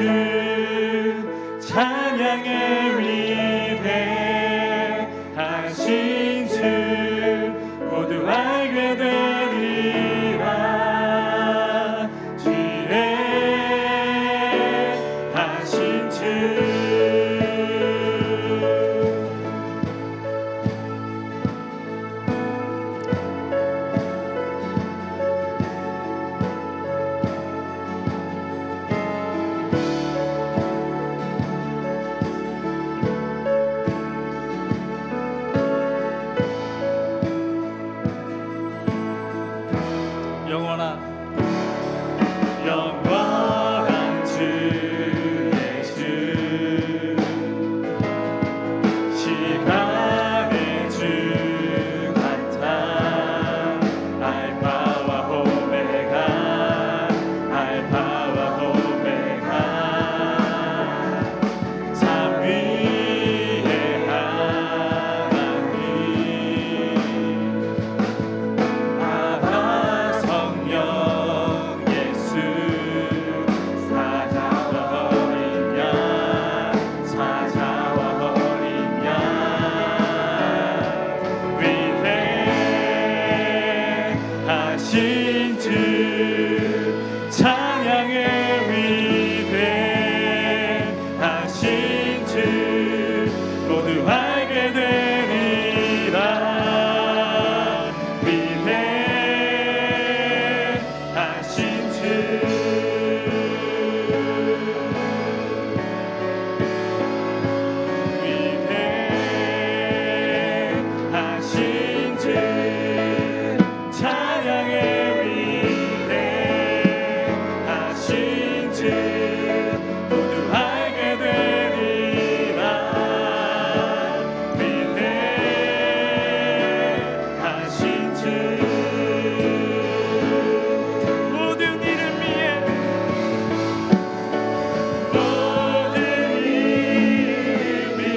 주 찬양의 위대하신 주 모두 알게 되리라. 지혜하신 주 영원한 주의 주 시간의 주 같아 알파와 오메가 알파와 오메가 삼위의 하나님 아바 성령 예수 사자와 어린 양 사자와 어린 양 위대하신 주 찬양의 위대하신 주 모두 알게 되리라. 위대하신 주 위대하신 주 찬양의 위대하신 주 모두 알게 되리라. 위대하신 주 모든 이름 위에 모든 이름 위에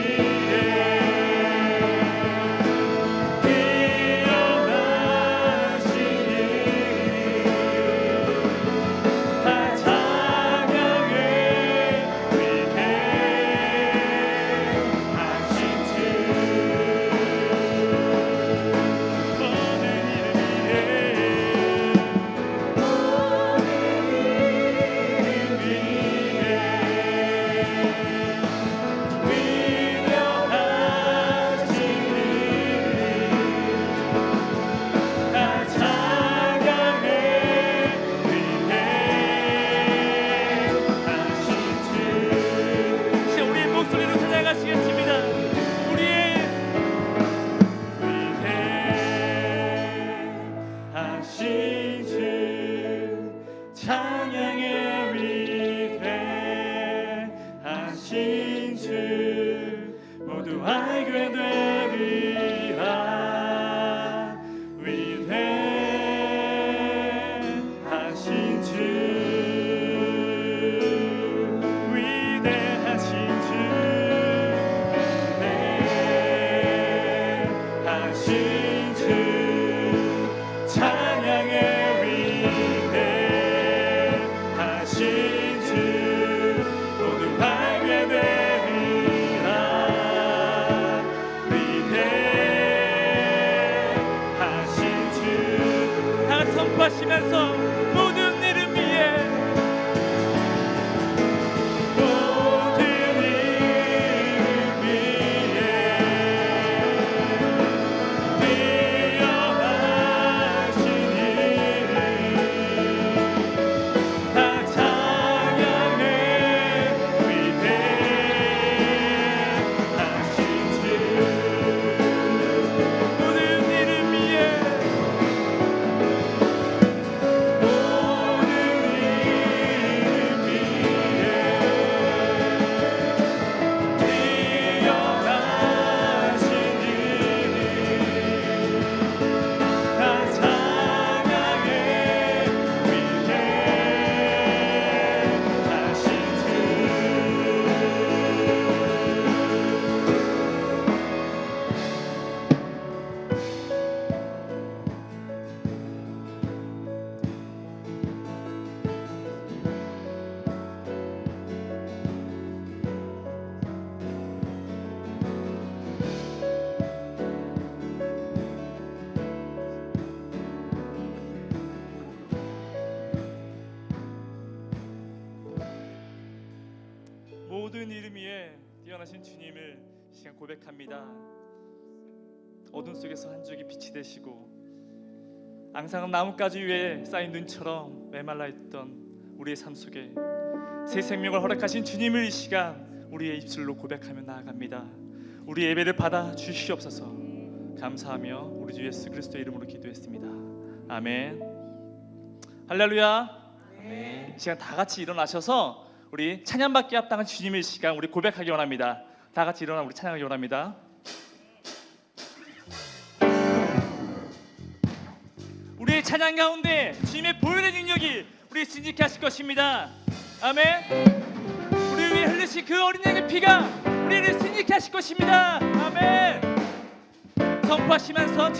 뛰어나신 다 찬양의 위대하신 주 모든 이름 위에 우리의 목소리로 찬양하시겠습니다. 우리의 위대하신 주 찬양의 위대하신 주 모두 알게 되리라. 위대하신 주 위대하신 주 위대하신 주 찬양의 위대하신 주 모두 알게 되리라. 모든 이름 위에 뛰어나신 주님을 이 시간 고백합니다. 어둠 속에서 한 줄기 빛이 되시고 앙상한 나뭇가지 위에 쌓인 눈처럼 메말라 있던 우리의 삶 속에 새 생명을 허락하신 주님을 이 시간 우리의 입술로 고백하며 나아갑니다. 우리 예배를 받아 주시옵소서. 감사하며 우리 주 예수 그리스도의 이름으로 기도했습니다. 아멘. 할렐루야. 아멘. 이 시간 다 같이 일어나셔서 우리 찬양받기에 합당한 주님의 시간 우리 고백하기 원합니다. 다 같이 일어나 우리 찬양하기 원합니다. 우리의 찬양 가운데 주님의 보혈의 능력이 우리 진지케 하실 것입니다. 아멘. 우리 위에 흘리신 그 어린 양의 피가 우리를 진지케 하실 것입니다. 아멘. 선포하시면서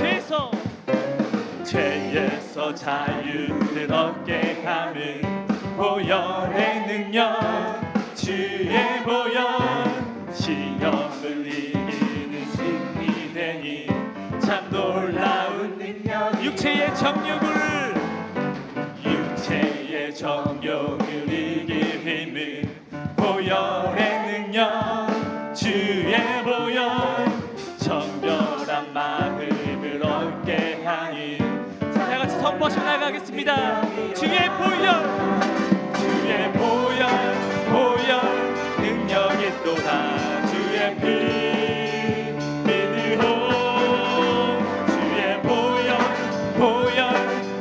죄에서 자유를 얻게 하는 보혈의 능력, 주의 보혈, 시험을 이기는 승리되니 참 놀라운 능력. 육체의 정욕을 이길 힘은 보혈의 능력, 주의 보혈, 정결한 마음을 얻게 하니. 자, 다 같이 선포하시며 나가겠습니다. 주의 보혈 능력이 또다. 주의 피 믿으오. 주의 보혈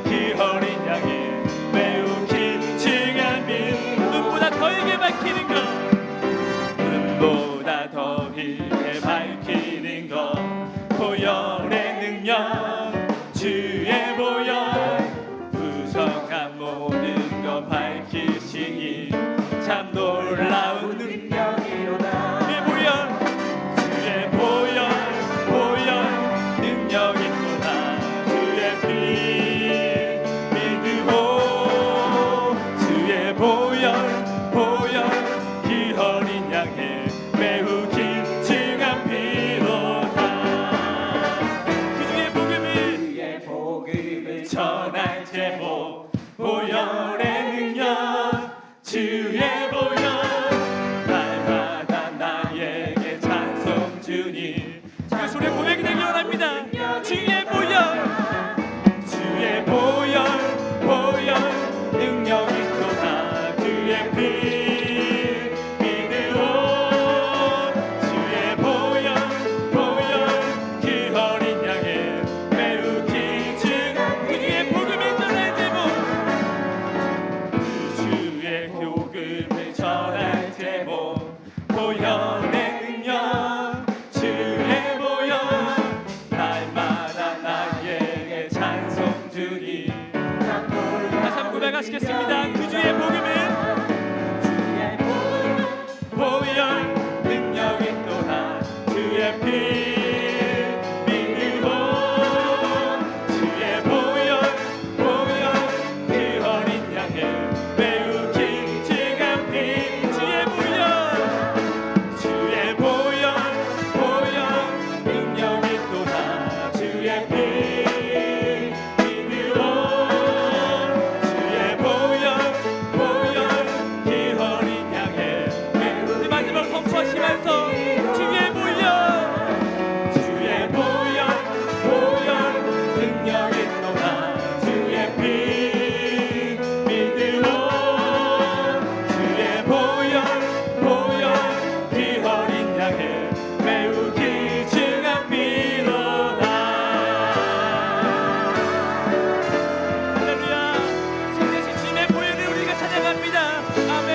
그 어린 양의 매우 길쭉한 빛. 눈보다 더하게 밝히는 것, 눈보다 더하게 밝히는 것. 보혈의 능력, 주의 보혈, 부정한 모든 것 밝히시니 참 놀라운 능력이로다. 주의 보혈 능력이 또다. 주의 피 믿으오. 주의 보혈 그 어린 양의 매우 길쭉한 피로다. 그주의 복음을 전할 제목, 보혈의 능력, 주의 보혈, 날마다 나에게 찬송 주니. 그 소리 고백이 되기 원합니다. 주의 보혈 능력이 또다. 주의 피 믿으오. 주의 보혈 그 어린 양의 매우 길쭉한 그주의 복음을 전할 제목, 주의 복음을 전할 제목, 보혈의 능력, 주의 보혈, 날마다 나에게 찬송 주니. 다시 한번 고백하시겠습니다. 그 주의 복음을, 보혈 능력이 또다. 주의 피 믿으오. 주의 보혈 그 어린 양의 매우 길쭉한 피. 주의 보혈 능력이 또다. 주의 피 믿으오. 주의 보혈 그 어린 양의 매우. 마지막 선포하시면서 주의 보혈 능력이 또다. 주의 피 믿으오. 주의 보혈 그 어린 양의 매우 길쭉한 피로다. 할렐루야. 신대신 주님의 보혈을 우리가 찬양합니다. 아멘.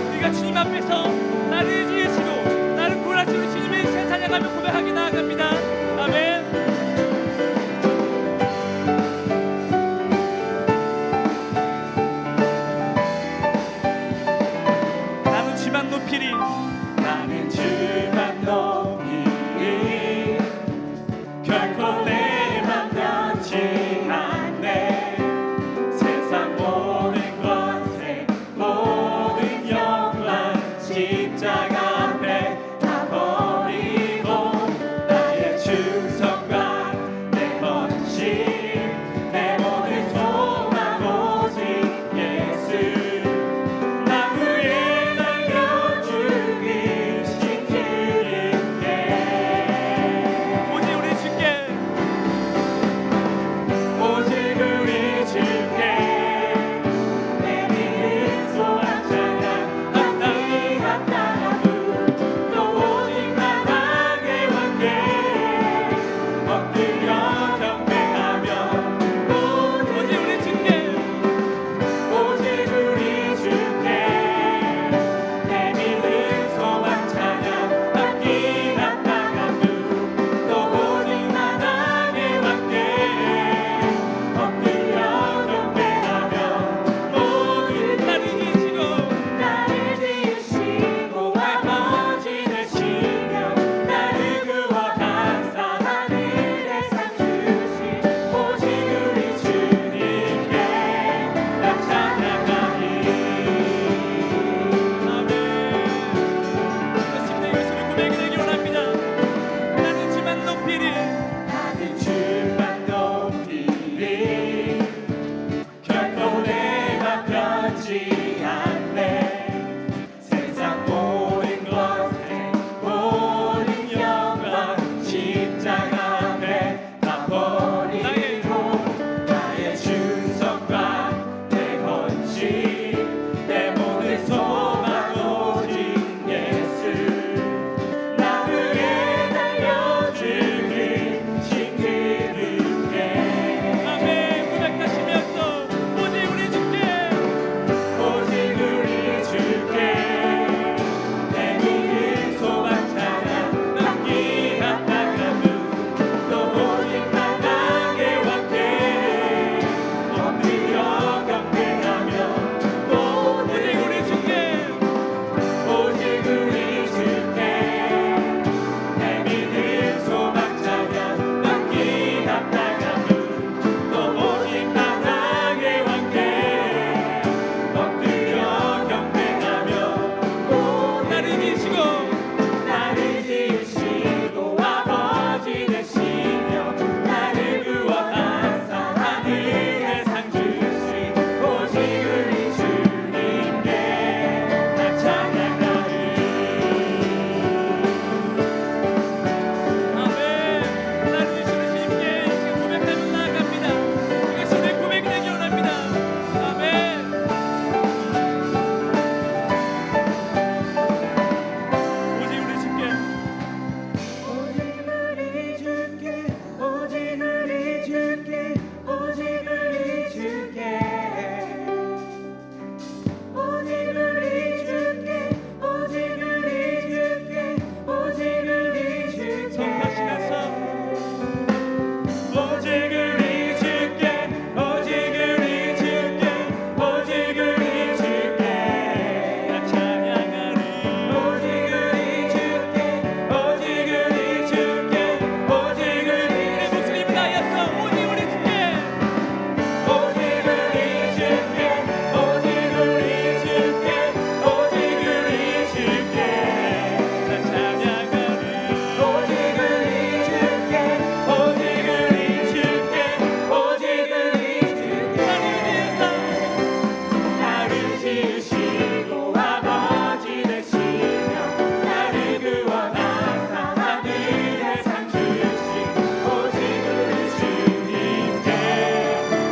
우리가 주님 앞에서 나를 지으시고 나를 구원하시는 주님의 시간 찬양하며 고백하기 나아갑니다. 아멘. 나는 주만 높이리. 나는 주만 높이리. 결코 내 맘 변치 않네. 세상 모든 것에 모든 영광 십자가 앞에 다 버리고 나의 오직 우리 주께 오직 우리 주께 오직 우리 주께 나 찬양하리 오직 우리 주께 오직 우리 주께 오직 우리 목소리를 다하여서 오직 우리 주께 오직 우리 주께 오직 우리 주께 오직 우리 주께 나 찬양하리 오직 우리 주께 오직 우리 주께 오직 우리 주께 나를 지으시고 아버지 되시며 나를 구원하사 하늘에 상 주신 오직 우리 주님께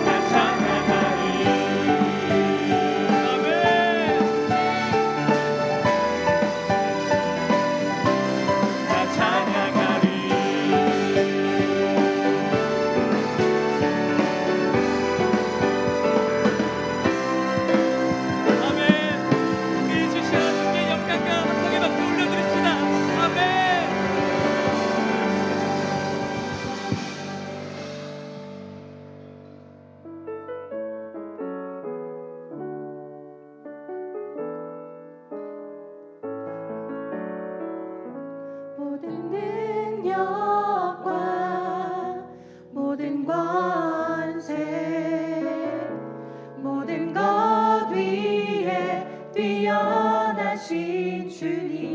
나 찬양하리 나 찬양하리 아멘. 이 주신 하나님께 영광과 함성의 박수 올려드립시다. 아멘. 모든 능력과 모든 권세 모든 것 위에 뛰어나신 주님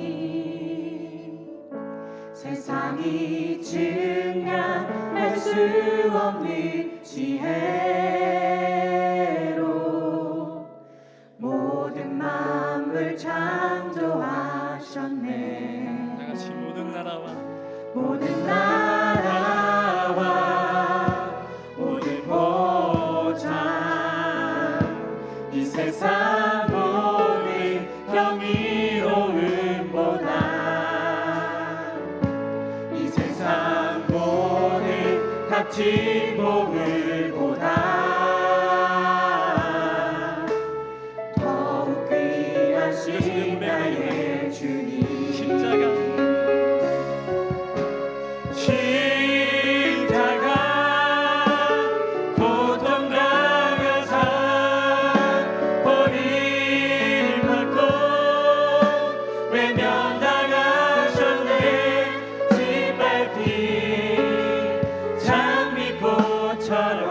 세상이 증량할 수 없는 지혜로 모든 만물 창조하셨네 다 같이 모든 나라와 모든 보좌 이 세상 모든 경이로움보다 이 세상 모든 값진 보물보다 더욱 귀하신 나의 주님 십자가 고통당하사 버림받고 외면당하셨네 짓밟힌 장미꽃처럼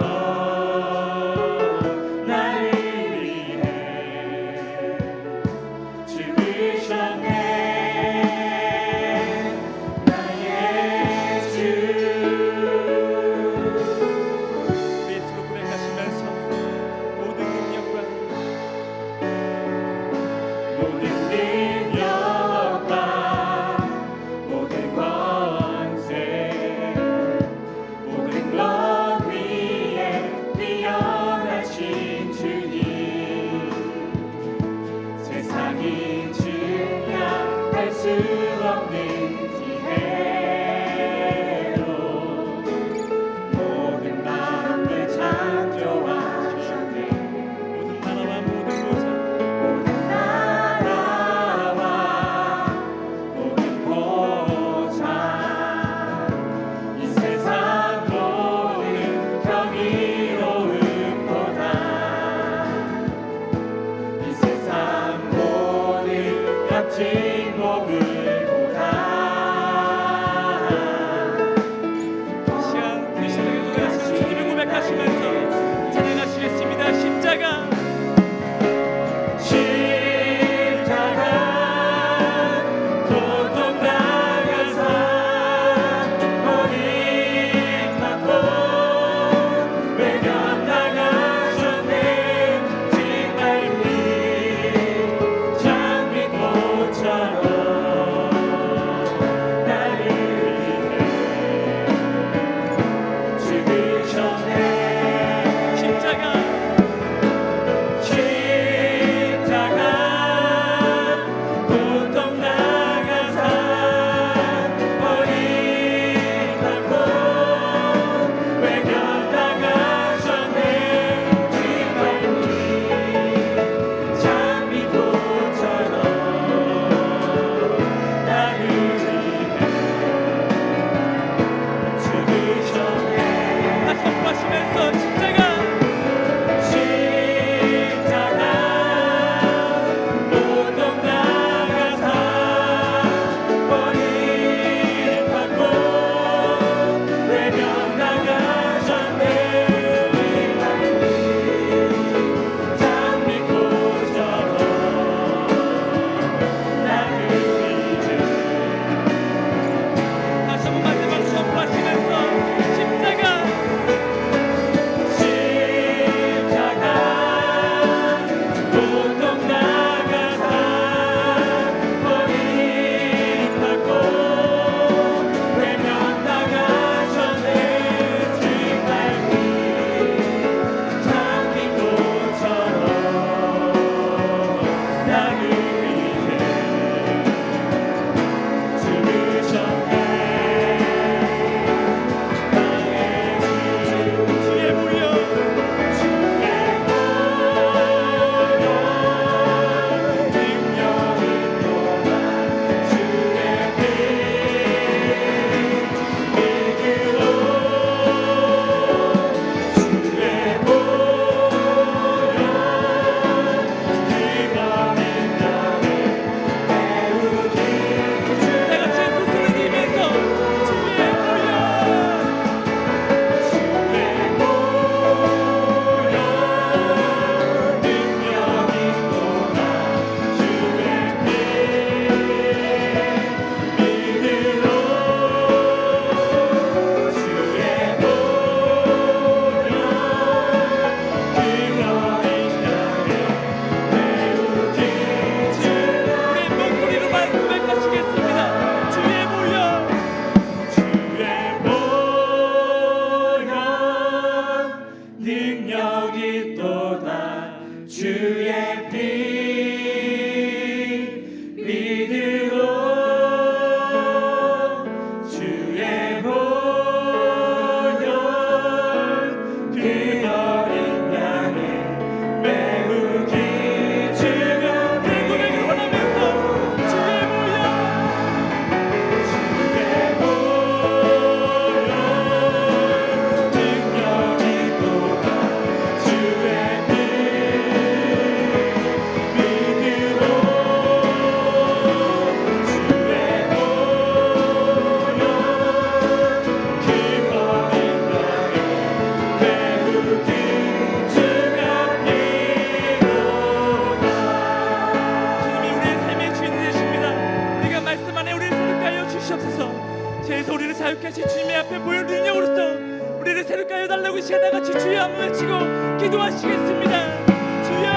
우리 시간 다 같이 주여 한번 외치고 기도하시겠습니다. 주여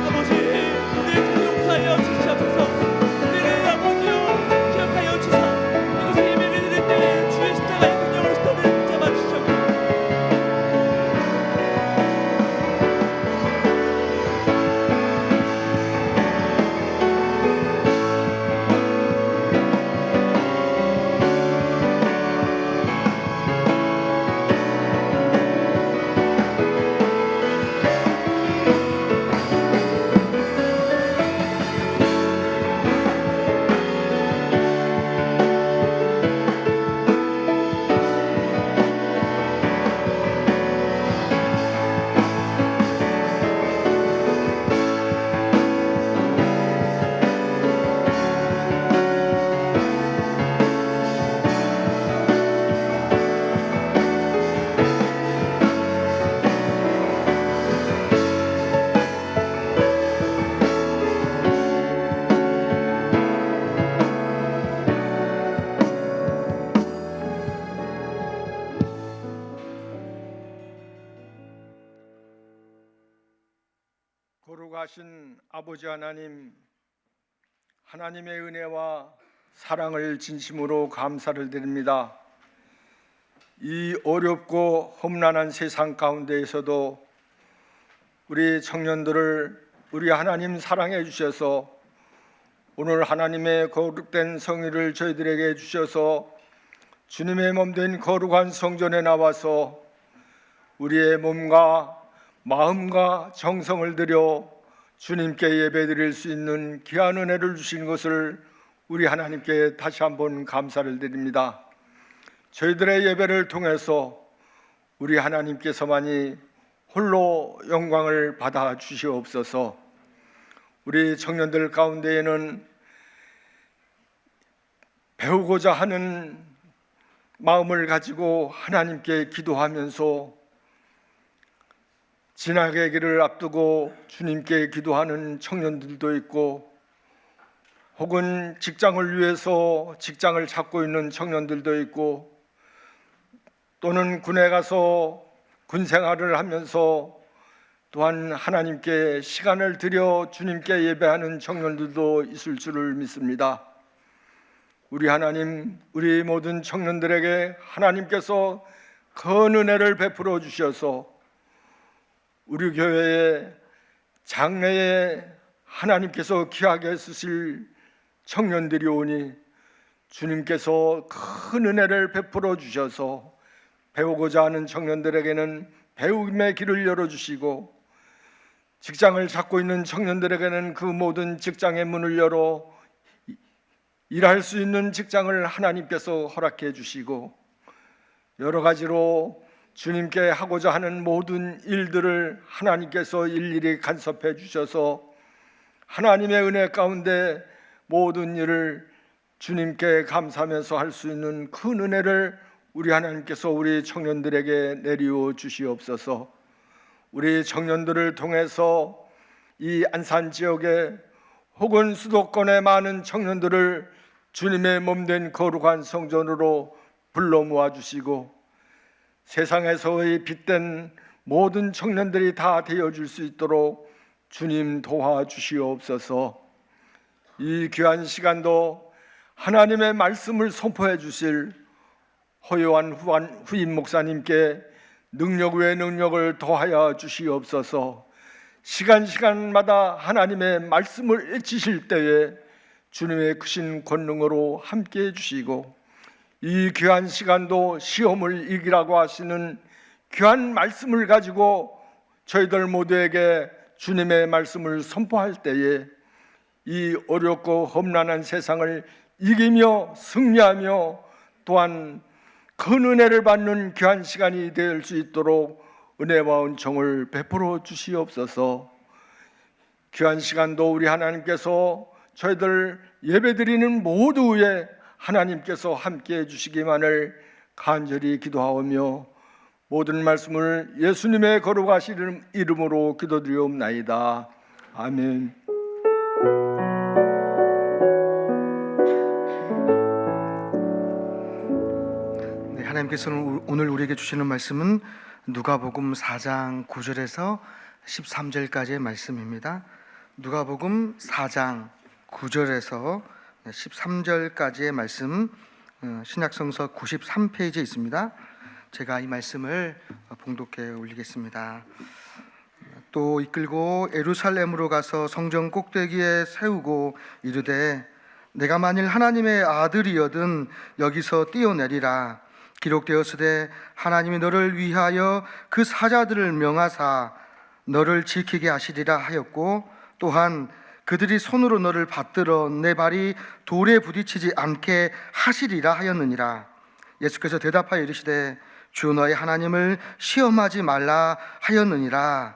아버지 우리의 죄를 용서하여 주시옵소서. 우리를 아버지여 기억하여 주사 이곳에 예배를 드릴 때에 주의 십자가의 능력으로 손을 붙잡아 주시옵소서. 거룩하신 아버지 하나님, 하나님의 은혜와 사랑을 진심으로 감사를 드립니다. 이 어렵고 험난한 세상 가운데에서도 우리 청년들을 우리 하나님 사랑해 주셔서 오늘 하나님의 거룩된 성의를 저희들에게 주셔서 주님의 몸된 거룩한 성전에 나와서 우리의 몸과 마음과 정성을 들여 주님께 예배드릴 수 있는 귀한 은혜를 주신 것을 우리 하나님께 다시 한번 감사를 드립니다. 저희들의 예배를 통해서 우리 하나님께서만이 홀로 영광을 받아 주시옵소서. 우리 청년들 가운데에는 배우고자 하는 마음을 가지고 하나님께 기도하면서 진학의 길을 앞두고 주님께 기도하는 청년들도 있고, 혹은 직장을 위해서 직장을 찾고 있는 청년들도 있고, 또는 군에 가서 군 생활을 하면서 또한 하나님께 시간을 들여 주님께 예배하는 청년들도 있을 줄을 믿습니다. 우리 하나님, 우리 모든 청년들에게 하나님께서 큰 은혜를 베풀어 주셔서 우리 교회의 장래에 하나님께서 귀하게 쓰실 청년들이 오니 주님께서 큰 은혜를 베풀어 주셔서 배우고자 하는 청년들에게는 배움의 길을 열어주시고, 직장을 찾고 있는 청년들에게는 그 모든 직장의 문을 열어 일할 수 있는 직장을 하나님께서 허락해 주시고, 여러 가지로 주님께 하고자 하는 모든 일들을 하나님께서 일일이 간섭해 주셔서 하나님의 은혜 가운데 모든 일을 주님께 감사하면서 할 수 있는 큰 은혜를 우리 하나님께서 우리 청년들에게 내리워 주시옵소서. 우리 청년들을 통해서 이 안산 지역에 혹은 수도권의 많은 청년들을 주님의 몸된 거룩한 성전으로 불러 모아 주시고, 세상에서의 빛된 모든 청년들이 다 되어줄 수 있도록 주님 도와주시옵소서. 이 귀한 시간도 하나님의 말씀을 선포해 주실 허요한 후임 목사님께 능력 외 능력을 더하여 주시옵소서. 시간마다 하나님의 말씀을 외치실 때에 주님의 크신 권능으로 함께해 주시고, 이 귀한 시간도 시험을 이기라고 하시는 귀한 말씀을 가지고 저희들 모두에게 주님의 말씀을 선포할 때에 이 어렵고 험난한 세상을 이기며 승리하며 또한 큰 은혜를 받는 귀한 시간이 될 수 있도록 은혜와 은총을 베풀어 주시옵소서. 귀한 시간도 우리 하나님께서 저희들 예배드리는 모두에 하나님께서 함께해 주시기만을 간절히 기도하오며 모든 말씀을 예수님의 거룩하신 이름으로 기도드리옵나이다. 아멘. 하나님께서는 오늘 우리에게 주시는 말씀은 누가복음 4장 9절에서 13절까지의 말씀입니다. 누가복음 4장 9절에서 13절까지의 말씀, 신약성서 93페이지에 있습니다. 제가 이 말씀을 봉독해 올리겠습니다. 또 이끌고 예루살렘으로 가서 성전 꼭대기에 세우고 이르되 내가 만일 하나님의 아들이여든 여기서 뛰어내리라. 기록되었으되 하나님이 너를 위하여 그 사자들을 명하사 너를 지키게 하시리라 하였고 또한 그들이 손으로 너를 받들어 내 발이 돌에 부딪히지 않게 하시리라 하였느니라. 예수께서 대답하여 이르시되 주 너의 하나님을 시험하지 말라 하였느니라.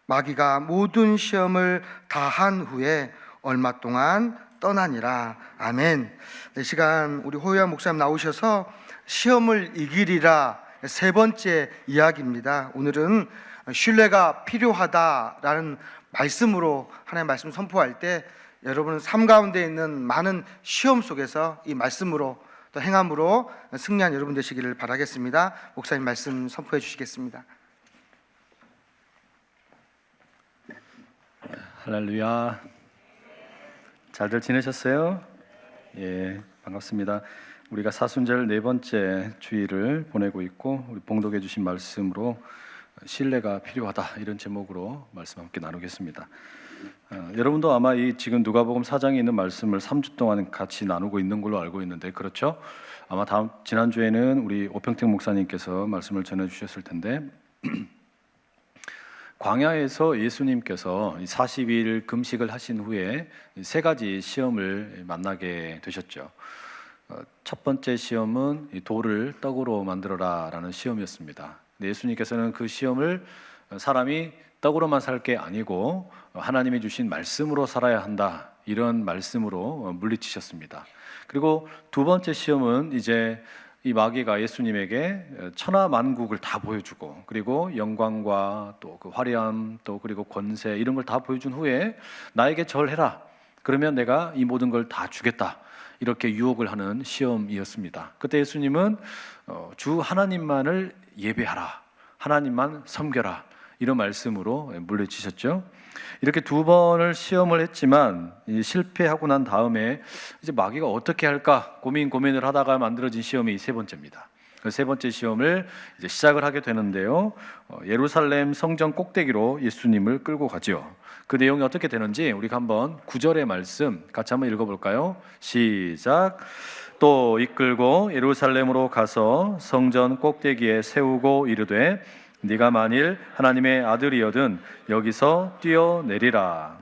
마귀가 모든 시험을 다한 후에 얼마 동안 떠나니라. 아멘. 이 시간 우리 호야 목사님 나오셔서 시험을 이기리라 세 번째 이야기입니다. 오늘은 신뢰가 필요하다라는 말씀으로 하나님의 말씀 선포할 때 여러분은 삶 가운데 있는 많은 시험 속에서 이 말씀으로 또 행함으로 승리한 여러분 되시기를 바라겠습니다. 목사님 말씀 선포해 주시겠습니다. 할렐루야. 잘들 지내셨어요? 예, 반갑습니다. 우리가 사순절 네 번째 주일을 보내고 있고 우리 봉독해 주신 말씀으로 신뢰가 필요하다 이런 제목으로 말씀 함께 나누겠습니다. 여러분도 아마 이 지금 누가복음 4장에 있는 말씀을 3주 동안 같이 나누고 있는 걸로 알고 있는데 그렇죠? 아마 지난주에는 우리 오평택 목사님께서 말씀을 전해 주셨을 텐데 광야에서 예수님께서 40일 금식을 하신 후에 세 가지 시험을 만나게 되셨죠. 첫 번째 시험은 돌을 떡으로 만들어라라는 시험이었습니다. 예수님께서는 그 시험을 사람이 떡으로만 살 게 아니고 하나님이 주신 말씀으로 살아야 한다 이런 말씀으로 물리치셨습니다. 그리고 두 번째 시험은 이제 이 마귀가 예수님에게 천하만국을 다 보여주고 그리고 영광과 또 그 화려함 또 그리고 권세 이런 걸 다 보여준 후에 나에게 절해라 그러면 내가 이 모든 걸 다 주겠다 이렇게 유혹을 하는 시험이었습니다. 그때 예수님은 주 하나님만을 예배하라 하나님만 섬겨라 이런 말씀으로 물리치셨죠. 이렇게 두 번을 시험을 했지만 실패하고 난 다음에 이제 마귀가 어떻게 할까 고민을 하다가 만들어진 시험이 세 번째입니다. 그 세 번째 시험을 이제 시작을 하게 되는데요. 예루살렘 성전 꼭대기로 예수님을 끌고 가죠. 그 내용이 어떻게 되는지 우리가 한번 9절의 말씀 같이 한번 읽어볼까요? 시작. 또 이끌고 예루살렘으로 가서 성전 꼭대기에 세우고 이르되 네가 만일 하나님의 아들이여든 여기서 뛰어내리라.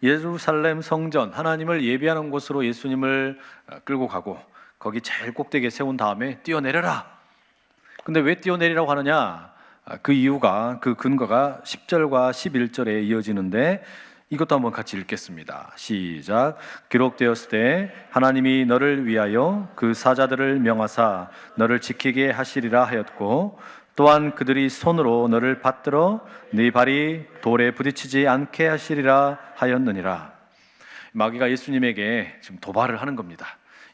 예루살렘 성전 하나님을 예배하는 곳으로 예수님을 끌고 가고 거기 제일 꼭대기에 세운 다음에 뛰어내려라. 근데 왜 뛰어내리라고 하느냐? 그 이유가 그 근거가 10절과 11절에 이어지는데 이것도 한번 같이 읽겠습니다. 시작. 기록되었을 때 하나님이 너를 위하여 그 사자들을 명하사 너를 지키게 하시리라 하였고 또한 그들이 손으로 너를 받들어 네 발이 돌에 부딪히지 않게 하시리라 하였느니라. 마귀가 예수님에게 지금 도발을 하는 겁니다.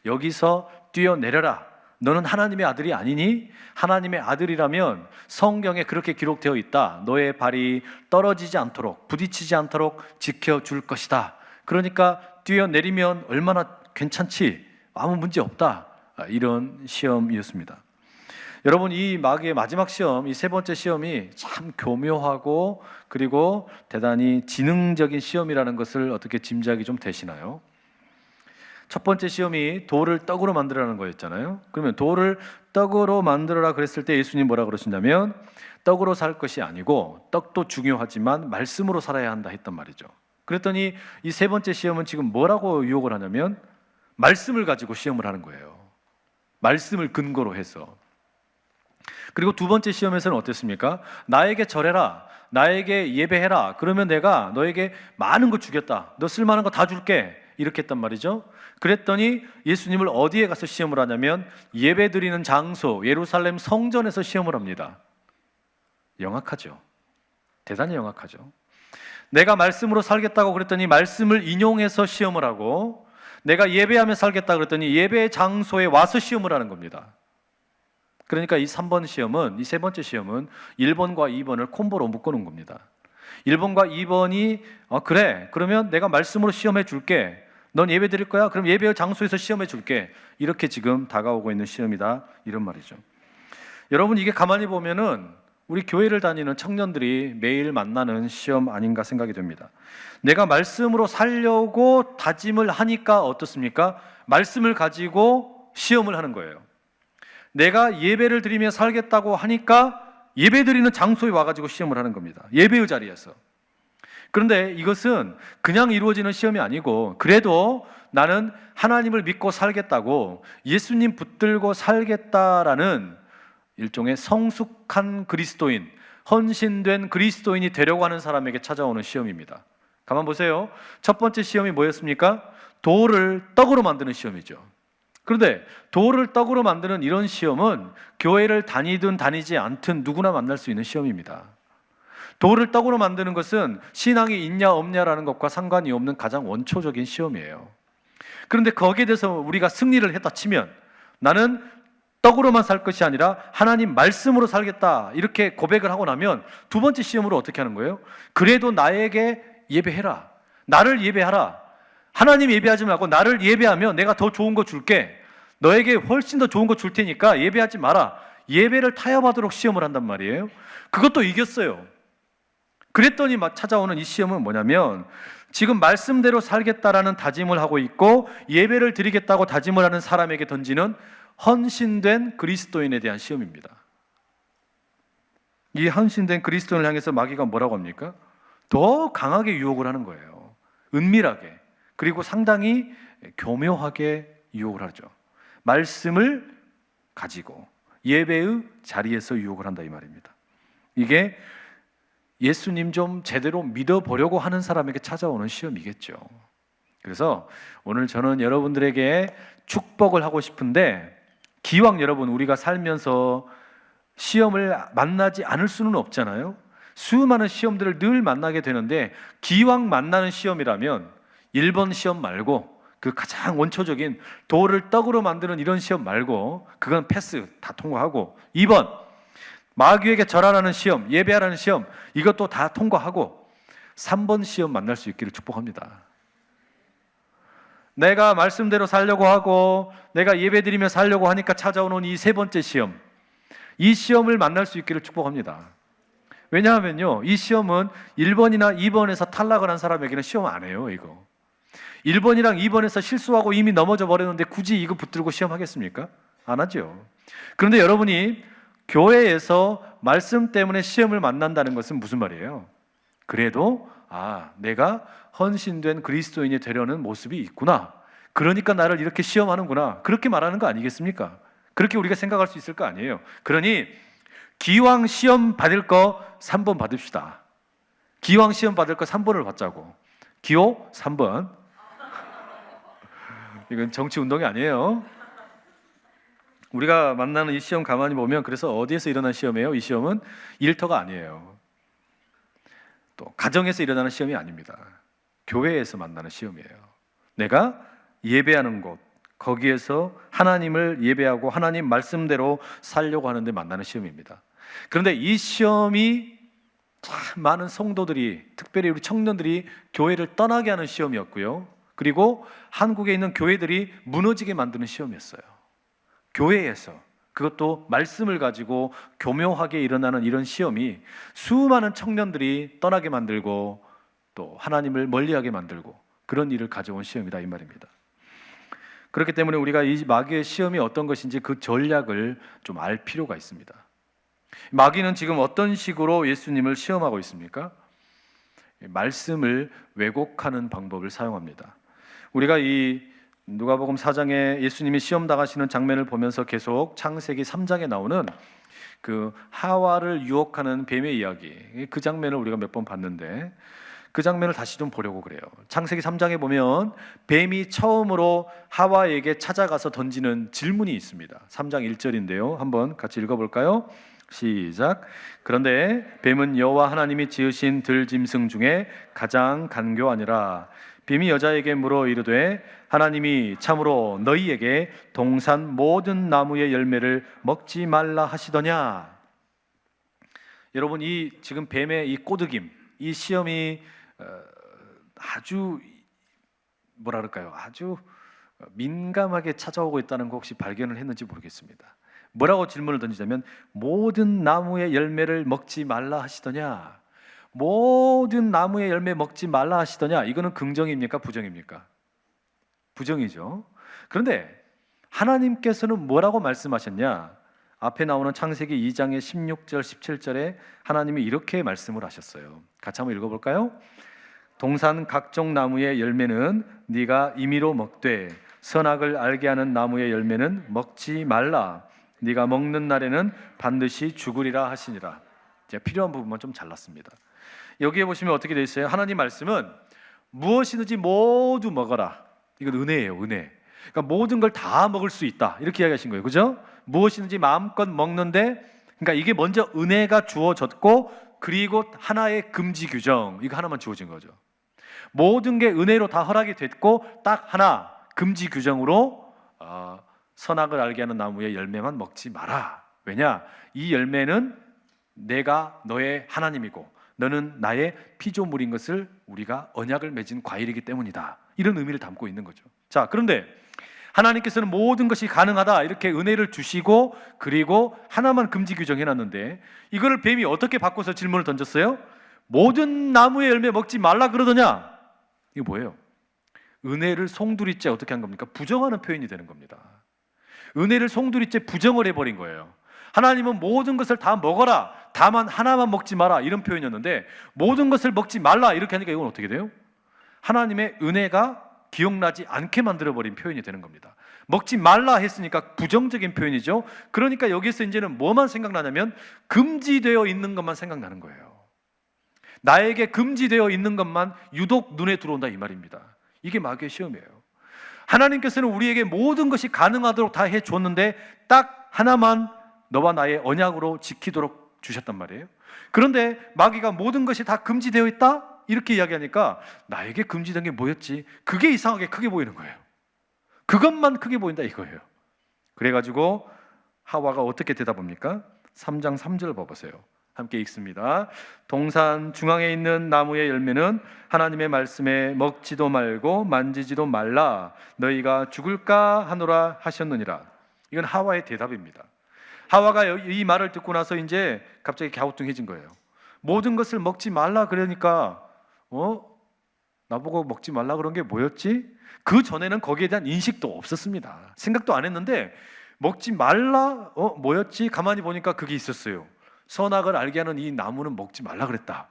여기서 뛰어내려라. 너는 하나님의 아들이 아니니? 하나님의 아들이라면 성경에 그렇게 기록되어 있다. 너의 발이 떨어지지 않도록 부딪히지 않도록 지켜줄 것이다. 그러니까 뛰어내리면 얼마나 괜찮지? 아무 문제 없다. 이런 시험이었습니다. 여러분 이 마귀의 마지막 시험, 이 세 번째 시험이 참 교묘하고 그리고 대단히 지능적인 시험이라는 것을 어떻게 짐작이 좀 되시나요? 첫 번째 시험이 돌을 떡으로 만들라는 거였잖아요. 그러면 돌을 떡으로 만들어라 그랬을 때 예수님 뭐라 그러신다면 떡으로 살 것이 아니고 떡도 중요하지만 말씀으로 살아야 한다 했단 말이죠. 그랬더니 이 세 번째 시험은 지금 뭐라고 유혹을 하냐면 말씀을 가지고 시험을 하는 거예요. 말씀을 근거로 해서. 그리고 두 번째 시험에서는 어땠습니까? 나에게 절해라, 나에게 예배해라. 그러면 내가 너에게 많은 거 주겠다. 너 쓸만한 거 다 줄게. 이렇게 했단 말이죠. 그랬더니 예수님을 어디에 가서 시험을 하냐면 예배드리는 장소 예루살렘 성전에서 시험을 합니다. 영악하죠. 대단히 영악하죠. 내가 말씀으로 살겠다고 그랬더니 말씀을 인용해서 시험을 하고 내가 예배하며 살겠다 그랬더니 예배 장소에 와서 시험을 하는 겁니다. 그러니까 이 3번 시험은, 이 세 번째 시험은 1번과 2번을 콤보로 묶어놓은 겁니다. 1번과 2번이 그래, 그러면 내가 말씀으로 시험해 줄게. 넌 예배 드릴 거야? 그럼 예배 장소에서 시험해 줄게. 이렇게 지금 다가오고 있는 시험이다, 이런 말이죠. 여러분, 이게 가만히 보면은 우리 교회를 다니는 청년들이 매일 만나는 시험 아닌가 생각이 됩니다. 내가 말씀으로 살려고 다짐을 하니까 어떻습니까? 말씀을 가지고 시험을 하는 거예요. 내가 예배를 드리며 살겠다고 하니까 예배 드리는 장소에 와가지고 시험을 하는 겁니다. 예배의 자리에서. 그런데 이것은 그냥 이루어지는 시험이 아니고, 그래도 나는 하나님을 믿고 살겠다고, 예수님 붙들고 살겠다라는 일종의 성숙한 그리스도인, 헌신된 그리스도인이 되려고 하는 사람에게 찾아오는 시험입니다. 가만 보세요. 첫 번째 시험이 뭐였습니까? 돌을 떡으로 만드는 시험이죠. 그런데 돌을 떡으로 만드는 이런 시험은 교회를 다니든 다니지 않든 누구나 만날 수 있는 시험입니다. 돌을 떡으로 만드는 것은 신앙이 있냐 없냐라는 것과 상관이 없는 가장 원초적인 시험이에요. 그런데 거기에 대해서 우리가 승리를 했다 치면, 나는 떡으로만 살 것이 아니라 하나님 말씀으로 살겠다, 이렇게 고백을 하고 나면 두 번째 시험으로 어떻게 하는 거예요? 그래도 나에게 예배해라, 나를 예배하라. 하나님 예배하지 말고 나를 예배하면 내가 더 좋은 거 줄게. 너에게 훨씬 더 좋은 거 줄 테니까 예배하지 마라. 예배를 타협하도록 시험을 한단 말이에요. 그것도 이겼어요. 그랬더니 찾아오는 이 시험은 뭐냐면, 지금 말씀대로 살겠다라는 다짐을 하고 있고 예배를 드리겠다고 다짐을 하는 사람에게 던지는 헌신된 그리스도인에 대한 시험입니다. 이 헌신된 그리스도인을 향해서 마귀가 뭐라고 합니까? 더 강하게 유혹을 하는 거예요. 은밀하게, 그리고 상당히 교묘하게 유혹을 하죠. 말씀을 가지고 예배의 자리에서 유혹을 한다, 이 말입니다. 이게 예수님 좀 제대로 믿어보려고 하는 사람에게 찾아오는 시험이겠죠. 그래서 오늘 저는 여러분들에게 축복을 하고 싶은데, 기왕 여러분 우리가 살면서 시험을 만나지 않을 수는 없잖아요. 수많은 시험들을 늘 만나게 되는데, 기왕 만나는 시험이라면 1번 시험 말고, 그 가장 원초적인 돌을 떡으로 만드는 이런 시험 말고, 그건 패스, 다 통과하고, 2번 마귀에게 절하라는 시험, 예배하라는 시험, 이것도 다 통과하고 3번 시험 만날 수 있기를 축복합니다. 내가 말씀대로 살려고 하고 내가 예배드리며 살려고 하니까 찾아오는 이 세 번째 시험, 이 시험을 만날 수 있기를 축복합니다. 왜냐하면요, 이 시험은 1번이나 2번에서 탈락을 한 사람에게는 시험 안 해요. 이거 1번이랑 2번에서 실수하고 이미 넘어져 버렸는데 굳이 이거 붙들고 시험하겠습니까? 안 하죠. 그런데 여러분이 교회에서 말씀 때문에 시험을 만난다는 것은 무슨 말이에요? 그래도 내가 헌신된 그리스도인이 되려는 모습이 있구나, 그러니까 나를 이렇게 시험하는구나, 그렇게 말하는 거 아니겠습니까? 그렇게 우리가 생각할 수 있을 거 아니에요. 그러니 기왕 시험 받을 거 3번 받읍시다. 기왕 시험 받을 거 3번을 받자고. 기호 3번. 이건 정치 운동이 아니에요. 우리가 만나는 이 시험 가만히 보면, 그래서 어디에서 일어난 시험이에요? 이 시험은 일터가 아니에요. 또 가정에서 일어나는 시험이 아닙니다. 교회에서 만나는 시험이에요. 내가 예배하는 곳, 거기에서 하나님을 예배하고 하나님 말씀대로 살려고 하는데 만나는 시험입니다. 그런데 이 시험이 참 많은 성도들이, 특별히 우리 청년들이 교회를 떠나게 하는 시험이었고요. 그리고 한국에 있는 교회들이 무너지게 만드는 시험이었어요. 교회에서, 그것도 말씀을 가지고 교묘하게 일어나는 이런 시험이 수많은 청년들이 떠나게 만들고 또 하나님을 멀리하게 만들고 그런 일을 가져온 시험이다, 이 말입니다. 그렇기 때문에 우리가 이 마귀의 시험이 어떤 것인지 그 전략을 좀 알 필요가 있습니다. 마귀는 지금 어떤 식으로 예수님을 시험하고 있습니까? 말씀을 왜곡하는 방법을 사용합니다. 우리가 이 누가복음 4장에 예수님이 시험 당하시는 장면을 보면서 계속 창세기 3장에 나오는 그 하와를 유혹하는 뱀의 이야기, 그 장면을 우리가 몇 번 봤는데, 그 장면을 다시 좀 보려고 그래요. 창세기 3장에 보면 뱀이 처음으로 하와에게 찾아가서 던지는 질문이 있습니다. 3장 1절인데요. 한번 같이 읽어볼까요? 시작. 그런데 뱀은 여호와 하나님이 지으신 들짐승 중에 가장 간교하니라. 뱀이 여자에게 물어 이르되 하나님이 참으로 너희에게 동산 모든 나무의 열매를 먹지 말라 하시더냐. 여러분, 이 지금 뱀의 이 꼬드김, 이 시험이 아주 뭐라 그럴까요? 아주 민감하게 찾아오고 있다는 거 혹시 발견을 했는지 모르겠습니다. 뭐라고 질문을 던지자면 모든 나무의 열매를 먹지 말라 하시더냐. 모든 나무의 열매 먹지 말라 하시더냐. 이거는 긍정입니까? 부정입니까? 부정이죠. 그런데 하나님께서는 뭐라고 말씀하셨냐? 앞에 나오는 창세기 2장의 16절 17절에 하나님이 이렇게 말씀을 하셨어요. 같이 한번 읽어볼까요? 동산 각종 나무의 열매는 네가 임의로 먹되 선악을 알게 하는 나무의 열매는 먹지 말라. 네가 먹는 날에는 반드시 죽으리라 하시니라. 제가 필요한 부분만 좀 잘랐습니다. 여기에 보시면 어떻게 되어 있어요? 하나님 말씀은 무엇이든지 모두 먹어라. 이건 은혜예요, 은혜. 그러니까 모든 걸 다 먹을 수 있다, 이렇게 이야기하신 거예요, 그죠? 무엇이든지 마음껏 먹는데, 그러니까 이게 먼저 은혜가 주어졌고, 그리고 하나의 금지 규정, 이거 하나만 주어진 거죠. 모든 게 은혜로 다 허락이 됐고, 딱 하나 금지 규정으로 선악을 알게 하는 나무의 열매만 먹지 마라. 왜냐? 이 열매는 내가 너의 하나님이고 너는 나의 피조물인 것을 우리가 언약을 맺은 과일이기 때문이다. 이런 의미를 담고 있는 거죠. 자, 그런데 하나님께서는 모든 것이 가능하다 이렇게 은혜를 주시고, 그리고 하나만 금지 규정해 놨는데 이거를 뱀이 어떻게 바꿔서 질문을 던졌어요? 모든 나무의 열매 먹지 말라 그러더냐? 이거 뭐예요? 은혜를 송두리째 어떻게 한 겁니까? 부정하는 표현이 되는 겁니다. 은혜를 송두리째 부정을 해버린 거예요. 하나님은 모든 것을 다 먹어라, 다만 하나만 먹지 마라, 이런 표현이었는데 모든 것을 먹지 말라 이렇게 하니까 이건 어떻게 돼요? 하나님의 은혜가 기억나지 않게 만들어버린 표현이 되는 겁니다. 먹지 말라 했으니까 부정적인 표현이죠. 그러니까 여기서 이제는 뭐만 생각나냐면 금지되어 있는 것만 생각나는 거예요. 나에게 금지되어 있는 것만 유독 눈에 들어온다, 이 말입니다. 이게 마귀의 시험이에요. 하나님께서는 우리에게 모든 것이 가능하도록 다 해줬는데 딱 하나만 너와 나의 언약으로 지키도록 주셨단 말이에요. 그런데 마귀가 모든 것이 다 금지되어 있다? 이렇게 이야기하니까 나에게 금지된 게 뭐였지? 그게 이상하게 크게 보이는 거예요. 그것만 크게 보인다 이거예요. 그래가지고 하와가 어떻게 대답합니까? 3장 3절 봐보세요. 함께 읽습니다. 동산 중앙에 있는 나무의 열매는 하나님의 말씀에 먹지도 말고 만지지도 말라. 너희가 죽을까 하노라 하셨느니라. 이건 하와의 대답입니다. 하와가 이 말을 듣고 나서 이제 갑자기 갸우뚱해진 거예요. 모든 것을 먹지 말라 그러니까 나보고 먹지 말라 그런 게 뭐였지? 그 전에는 거기에 대한 인식도 없었습니다. 생각도 안 했는데 먹지 말라 뭐였지? 가만히 보니까 그게 있었어요. 선악을 알게 하는 이 나무는 먹지 말라 그랬다.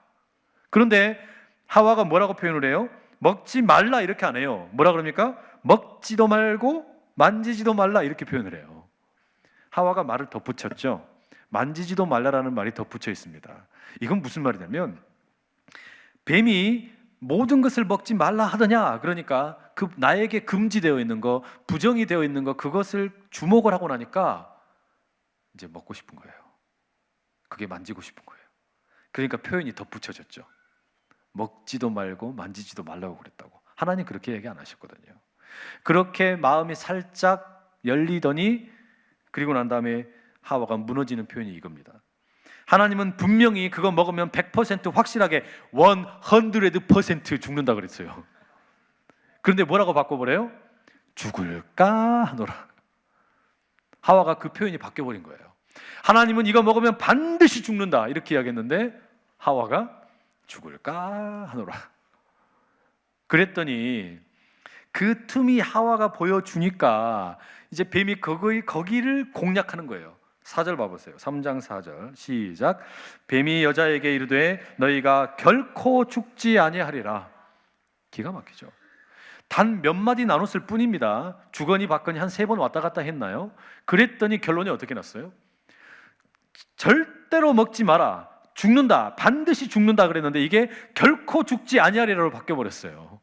그런데 하와가 뭐라고 표현을 해요? 먹지 말라 이렇게 안 해요. 뭐라 그럽니까? 먹지도 말고 만지지도 말라 이렇게 표현을 해요. 하와가 말을 덧붙였죠. 만지지도 말라라는 말이 덧붙여 있습니다. 이건 무슨 말이냐면 뱀이 모든 것을 먹지 말라 하더냐, 그러니까 그 나에게 금지되어 있는 거, 부정이 되어 있는 거, 그것을 주목을 하고 나니까 이제 먹고 싶은 거예요. 그게 만지고 싶은 거예요. 그러니까 표현이 덧붙여졌죠. 먹지도 말고 만지지도 말라고 그랬다고. 하나님 그렇게 얘기 안 하셨거든요. 그렇게 마음이 살짝 열리더니 그리고 난 다음에 하와가 무너지는 표현이 이겁니다. 하나님은 분명히 그거 먹으면 100% 확실하게 100% 죽는다 그랬어요. 그런데 뭐라고 바꿔버려요? 죽을까 하노라. 하와가 그 표현이 바뀌어버린 거예요. 하나님은 이거 먹으면 반드시 죽는다 이렇게 이야기했는데 하와가 죽을까 하노라. 그랬더니 그 틈이 하와가 보여주니까 이제 뱀이 거기를 공략하는 거예요. 4절 봐보세요. 3장 4절 시작. 뱀이 여자에게 이르되 너희가 결코 죽지 아니하리라. 기가 막히죠. 단 몇 마디 나눴을 뿐입니다. 주거니 받거니 한 3번 왔다 갔다 했나요? 그랬더니 결론이 어떻게 났어요? 절대로 먹지 마라. 죽는다. 반드시 죽는다 그랬는데 이게 결코 죽지 아니하리라로 바뀌어버렸어요.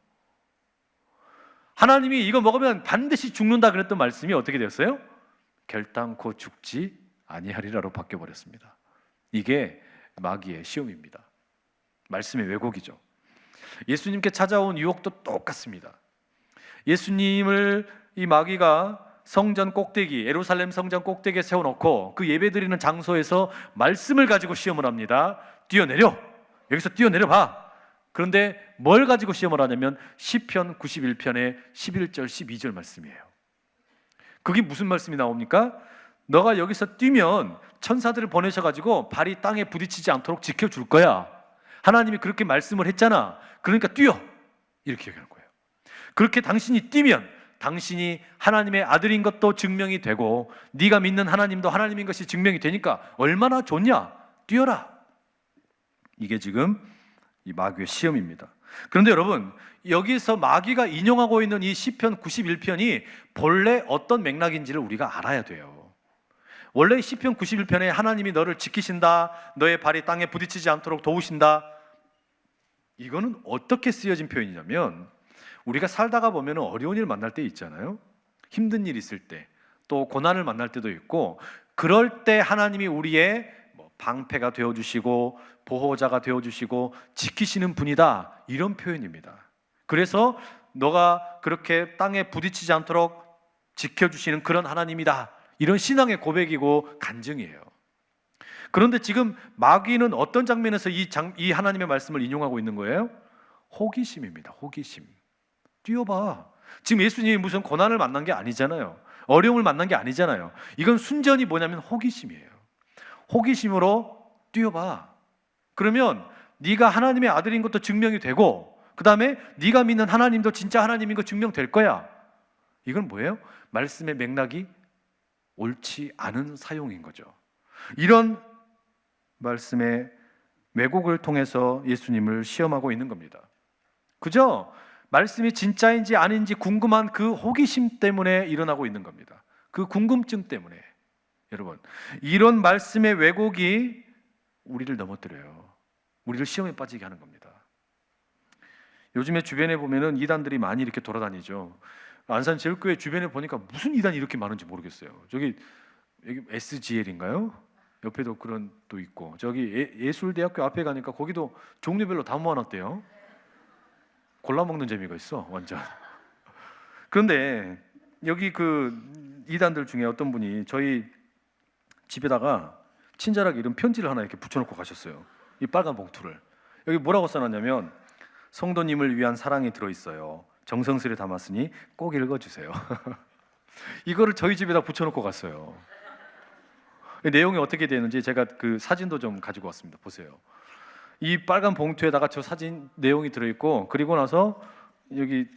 하나님이 이거 먹으면 반드시 죽는다 그랬던 말씀이 어떻게 되었어요? 결단코 죽지 아니하리라로 바뀌어버렸습니다. 이게 마귀의 시험입니다. 말씀의 왜곡이죠. 예수님께 찾아온 유혹도 똑같습니다. 예수님을 이 마귀가 성전 꼭대기, 예루살렘 성전 꼭대기에 세워놓고 그 예배드리는 장소에서 말씀을 가지고 시험을 합니다. 뛰어내려! 여기서 뛰어내려 봐! 그런데 뭘 가지고 시험을 하냐면 시편 91편의 11절 12절 말씀이에요. 그게 무슨 말씀이 나옵니까? 너가 여기서 뛰면 천사들을 보내셔가지고 발이 땅에 부딪히지 않도록 지켜줄 거야. 하나님이 그렇게 말씀을 했잖아. 그러니까 뛰어! 이렇게 얘기하는 거예요. 그렇게 당신이 뛰면 당신이 하나님의 아들인 것도 증명이 되고 네가 믿는 하나님도 하나님인 것이 증명이 되니까 얼마나 좋냐? 뛰어라! 이게 지금 이 마귀의 시험입니다. 그런데 여러분, 여기서 마귀가 인용하고 있는 이 시편 91편이 본래 어떤 맥락인지를 우리가 알아야 돼요. 원래 시편 91편에 하나님이 너를 지키신다, 너의 발이 땅에 부딪히지 않도록 도우신다, 이거는 어떻게 쓰여진 표현이냐면 우리가 살다가 보면 어려운 일 만날 때 있잖아요. 힘든 일 있을 때, 또 고난을 만날 때도 있고, 그럴 때 하나님이 우리의 방패가 되어주시고 보호자가 되어주시고 지키시는 분이다, 이런 표현입니다. 그래서 너가 그렇게 땅에 부딪히지 않도록 지켜주시는 그런 하나님이다, 이런 신앙의 고백이고 간증이에요. 그런데 지금 마귀는 어떤 장면에서 이 하나님의 말씀을 인용하고 있는 거예요? 호기심입니다. 호기심. 뛰어봐. 지금 예수님이 무슨 고난을 만난 게 아니잖아요. 어려움을 만난 게 아니잖아요. 이건 순전히 뭐냐면 호기심이에요. 호기심으로 뛰어봐. 그러면 네가 하나님의 아들인 것도 증명이 되고, 그 다음에 네가 믿는 하나님도 진짜 하나님인 거 증명될 거야. 이건 뭐예요? 말씀의 맥락이 옳지 않은 사용인 거죠. 이런 말씀의 왜곡을 통해서 예수님을 시험하고 있는 겁니다. 그죠? 말씀이 진짜인지 아닌지 궁금한 그 호기심 때문에 일어나고 있는 겁니다. 그 궁금증 때문에. 여러분, 이런 말씀의 왜곡이 우리를 넘어뜨려요. 우리를 시험에 빠지게 하는 겁니다. 요즘에 주변에 보면은 이단들이 많이 이렇게 돌아다니죠. 안산제일교회 주변에 보니까 무슨 이단이 이렇게 많은지 모르겠어요. 여기 SGL인가요? 옆에도 그런 또 있고, 저기 예술대학교 앞에 가니까 거기도 종류별로 다 모아놨대요. 골라 먹는 재미가 있어, 완전. 그런데 여기 그 이단들 중에 어떤 분이 저희 집에다가 친절하게 이런 편지를 하나 이렇게 붙여놓고 가셨어요. 이 빨간 봉투를. 여기 뭐라고 써놨냐면, 성도님을 위한 사랑이 들어있어요. 정성스레 담았으니 꼭 읽어주세요. 이거를 저희 집에다 붙여놓고 갔어요. 내용이 어떻게 되는지 제가 그 사진도 좀 가지고 왔습니다. 보세요. 이 빨간 봉투에다가 저 사진 내용이 들어있고, 그리고 나서 여기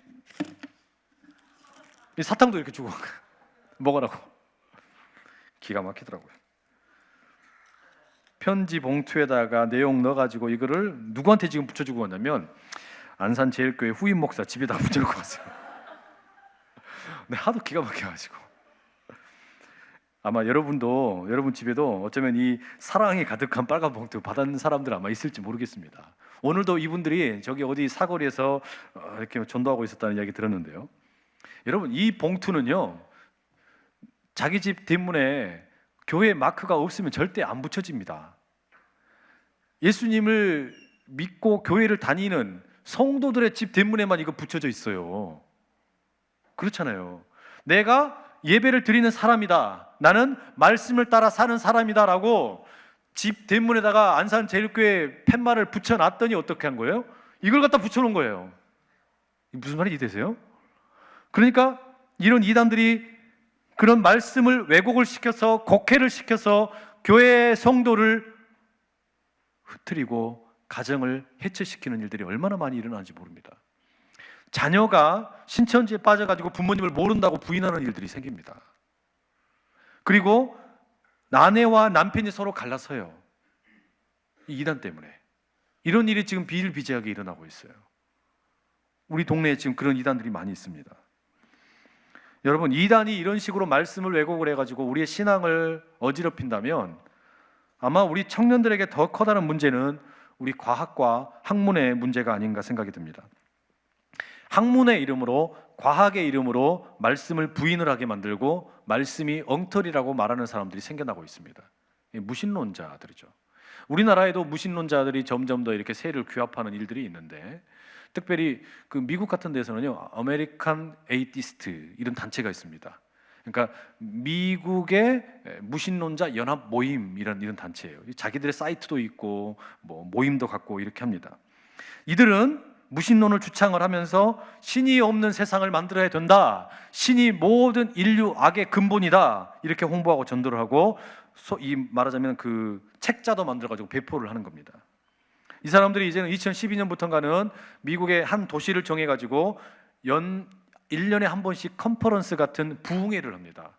이 사탕도 이렇게 주고 먹으라고. 기가 막히더라고요. 편지 봉투에다가 내용 넣어가지고 이거를 누구한테 지금 붙여주고 왔냐면 안산제일교회 후임 목사 집에다 붙여놓고 왔어요. 근데 하도 기가 막혀가지고. 아마 여러분 집에도 어쩌면 이 사랑이 가득한 빨간 봉투 받은 사람들 아마 있을지 모르겠습니다. 오늘도 이분들이 저기 어디 사거리에서 이렇게 전도하고 있었다는 이야기 들었는데요. 여러분, 이 봉투는요, 자기 집 뒷문에 교회 마크가 없으면 절대 안 붙여집니다. 예수님을 믿고 교회를 다니는 성도들의 집 뒷문에만 이거 붙여져 있어요. 그렇잖아요. 내가 예배를 드리는 사람이다, 나는 말씀을 따라 사는 사람이다 라고 집 뒷문에다가 안산제일교회 팻말을 붙여놨더니 어떻게 한 거예요? 이걸 갖다 붙여놓은 거예요. 무슨 말인지 되세요? 그러니까 이런 이단들이 그런 말씀을 왜곡을 시켜서, 곡해를 시켜서 교회의 성도를 흐트리고 가정을 해체시키는 일들이 얼마나 많이 일어나는지 모릅니다. 자녀가 신천지에 빠져가지고 부모님을 모른다고 부인하는 일들이 생깁니다. 그리고 아내와 남편이 서로 갈라서요. 이 이단 때문에. 이런 일이 지금 비일비재하게 일어나고 있어요. 우리 동네에 지금 그런 이단들이 많이 있습니다. 여러분, 이단이 이런 식으로 말씀을 왜곡을 해가지고 우리의 신앙을 어지럽힌다면 아마 우리 청년들에게 더 커다란 문제는 우리 과학과 학문의 문제가 아닌가 생각이 듭니다. 학문의 이름으로, 과학의 이름으로 말씀을 부인을 하게 만들고 말씀이 엉터리라고 말하는 사람들이 생겨나고 있습니다. 무신론자들이죠. 우리나라에도 무신론자들이 점점 더 이렇게 세를 규합하는 일들이 있는데, 특별히 그 미국 같은 데서는요, 아메리칸 에이티스트 이런 단체가 있습니다. 그러니까 미국의 무신론자 연합 모임 이런 단체예요. 자기들의 사이트도 있고 뭐 모임도 갖고 이렇게 합니다. 이들은 무신론을 주창을 하면서 신이 없는 세상을 만들어야 된다, 신이 모든 인류 악의 근본이다, 이렇게 홍보하고 전도를 하고 이 말하자면 그 책자도 만들어가지고 배포를 하는 겁니다. 이 사람들이 이제는 2012년부터인가는 미국의 한 도시를 정해가지고 1년에 한 번씩 컨퍼런스 같은 부흥회를 합니다.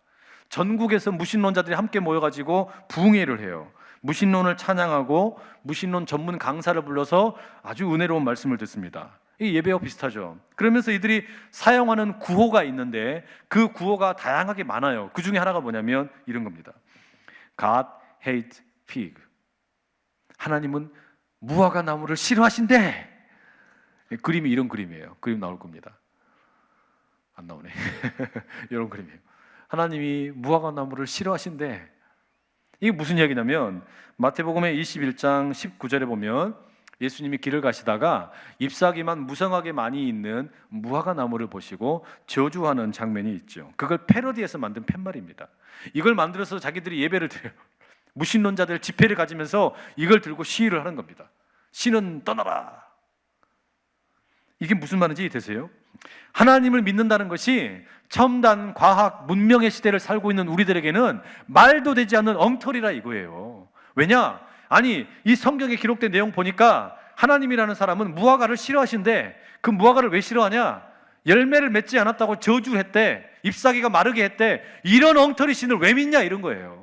전국에서 무신론자들이 함께 모여가지고 부흥회를 해요. 무신론을 찬양하고 무신론 전문 강사를 불러서 아주 은혜로운 말씀을 듣습니다. 이 예배와 비슷하죠. 그러면서 이들이 사용하는 구호가 있는데 그 구호가 다양하게 많아요. 그 중에 하나가 뭐냐면 이런 겁니다. God hate pig. 하나님은 무화과 나무를 싫어하신대. 그림이 이런 그림이에요. 그림 나올 겁니다. 안 나오네. 이런 그림이에요. 하나님이 무화과 나무를 싫어하신대. 이게 무슨 이야기냐면 마태복음의 21장 19절에 보면 예수님이 길을 가시다가 잎사귀만 무성하게 많이 있는 무화과 나무를 보시고 저주하는 장면이 있죠. 그걸 패러디해서 만든 팻말입니다. 이걸 만들어서 자기들이 예배를 드려요. 무신론자들 집회를 가지면서 이걸 들고 시위를 하는 겁니다. 신은 떠나라. 이게 무슨 말인지 되세요? 하나님을 믿는다는 것이 첨단 과학 문명의 시대를 살고 있는 우리들에게는 말도 되지 않는 엉터리라 이거예요. 왜냐? 아니, 이 성경에 기록된 내용 보니까 하나님이라는 사람은 무화과를 싫어하신대. 그 무화과를 왜 싫어하냐? 열매를 맺지 않았다고 저주했대. 잎사귀가 마르게 했대. 이런 엉터리 신을 왜 믿냐 이런 거예요.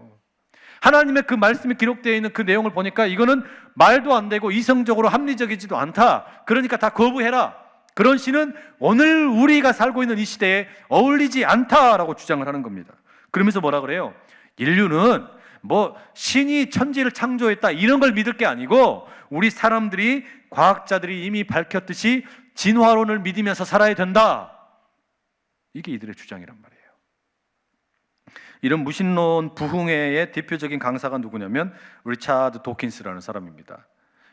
하나님의 그 말씀이 기록되어 있는 그 내용을 보니까 이거는 말도 안 되고 이성적으로 합리적이지도 않다. 그러니까 다 거부해라. 그런 신은 오늘 우리가 살고 있는 이 시대에 어울리지 않다라고 주장을 하는 겁니다. 그러면서 뭐라 그래요? 인류는 뭐 신이 천지를 창조했다 이런 걸 믿을 게 아니고 우리 사람들이, 과학자들이 이미 밝혔듯이 진화론을 믿으면서 살아야 된다. 이게 이들의 주장이란 말이에요. 이런 무신론 부흥회의 대표적인 강사가 누구냐면 리차드 도킨스라는 사람입니다.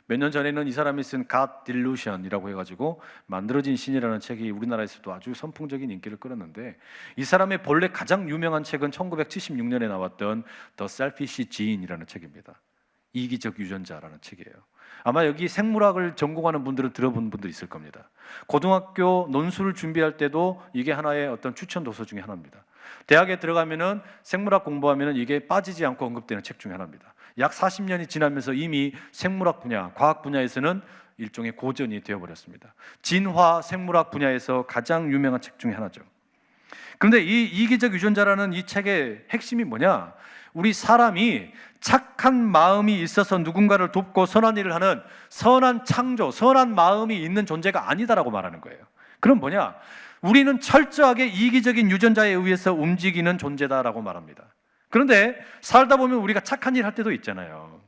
몇 년 전에는 이 사람이 쓴 God Delusion이라고 해가지고 만들어진 신이라는 책이 우리나라에서도 아주 선풍적인 인기를 끌었는데, 이 사람의 본래 가장 유명한 책은 1976년에 나왔던 The Selfish Gene이라는 책입니다. 이기적 유전자라는 책이에요. 아마 여기 생물학을 전공하는 분들은 들어본 분들 있을 겁니다. 고등학교 논술을 준비할 때도 이게 하나의 어떤 추천 도서 중에 하나입니다. 대학에 들어가면은 생물학 공부하면은 이게 빠지지 않고 언급되는 책 중에 하나입니다. 약 40년이 지나면서 이미 생물학 분야, 과학 분야에서는 일종의 고전이 되어버렸습니다. 진화 생물학 분야에서 가장 유명한 책 중에 하나죠. 그런데 이 이기적 유전자라는 이 책의 핵심이 뭐냐? 우리 사람이 착한 마음이 있어서 누군가를 돕고 선한 일을 하는 선한 창조, 선한 마음이 있는 존재가 아니다라고 말하는 거예요. 그럼 뭐냐? 우리는 철저하게 이기적인 유전자에 의해서 움직이는 존재다라고 말합니다. 그런데 살다 보면 우리가 착한 일 할 때도 있잖아요.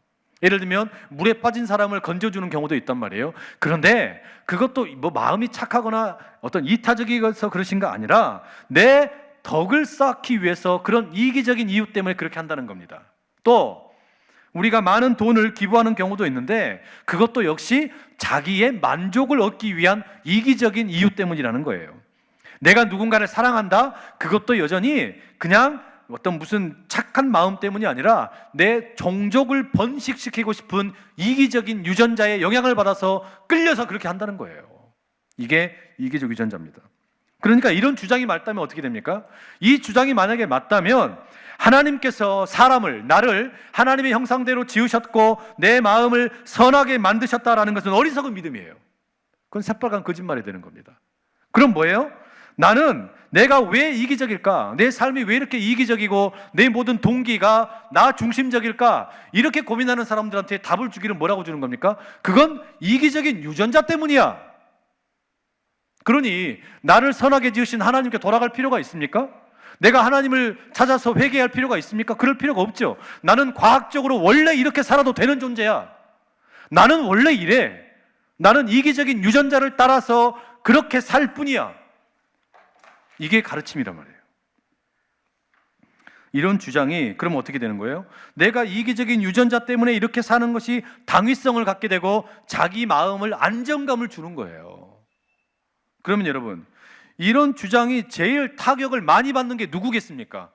예를 들면 물에 빠진 사람을 건져주는 경우도 있단 말이에요. 그런데 그것도 뭐 마음이 착하거나 어떤 이타적이어서 그러신 거 아니라 내 덕을 쌓기 위해서 그런 이기적인 이유 때문에 그렇게 한다는 겁니다. 또 우리가 많은 돈을 기부하는 경우도 있는데 그것도 역시 자기의 만족을 얻기 위한 이기적인 이유 때문이라는 거예요. 내가 누군가를 사랑한다? 그것도 여전히 그냥 어떤 무슨 착한 마음 때문이 아니라 내 종족을 번식시키고 싶은 이기적인 유전자의 영향을 받아서 끌려서 그렇게 한다는 거예요. 이게 이기적 유전자입니다. 그러니까 이런 주장이 맞다면 어떻게 됩니까? 이 주장이 만약에 맞다면 하나님께서 사람을, 나를 하나님의 형상대로 지으셨고 내 마음을 선하게 만드셨다라는 것은 어리석은 믿음이에요. 그건 새빨간 거짓말이 되는 겁니다. 그럼 뭐예요? 나는 내가 왜 이기적일까? 내 삶이 왜 이렇게 이기적이고 내 모든 동기가 나 중심적일까? 이렇게 고민하는 사람들한테 답을 주기는 뭐라고 주는 겁니까? 그건 이기적인 유전자 때문이야. 그러니 나를 선하게 지으신 하나님께 돌아갈 필요가 있습니까? 내가 하나님을 찾아서 회개할 필요가 있습니까? 그럴 필요가 없죠. 나는 과학적으로 원래 이렇게 살아도 되는 존재야. 나는 원래 이래. 나는 이기적인 유전자를 따라서 그렇게 살 뿐이야. 이게 가르침이란 말이에요. 이런 주장이 그러면 어떻게 되는 거예요? 내가 이기적인 유전자 때문에 이렇게 사는 것이 당위성을 갖게 되고 자기 마음을 안정감을 주는 거예요. 그러면 여러분, 이런 주장이 제일 타격을 많이 받는 게 누구겠습니까?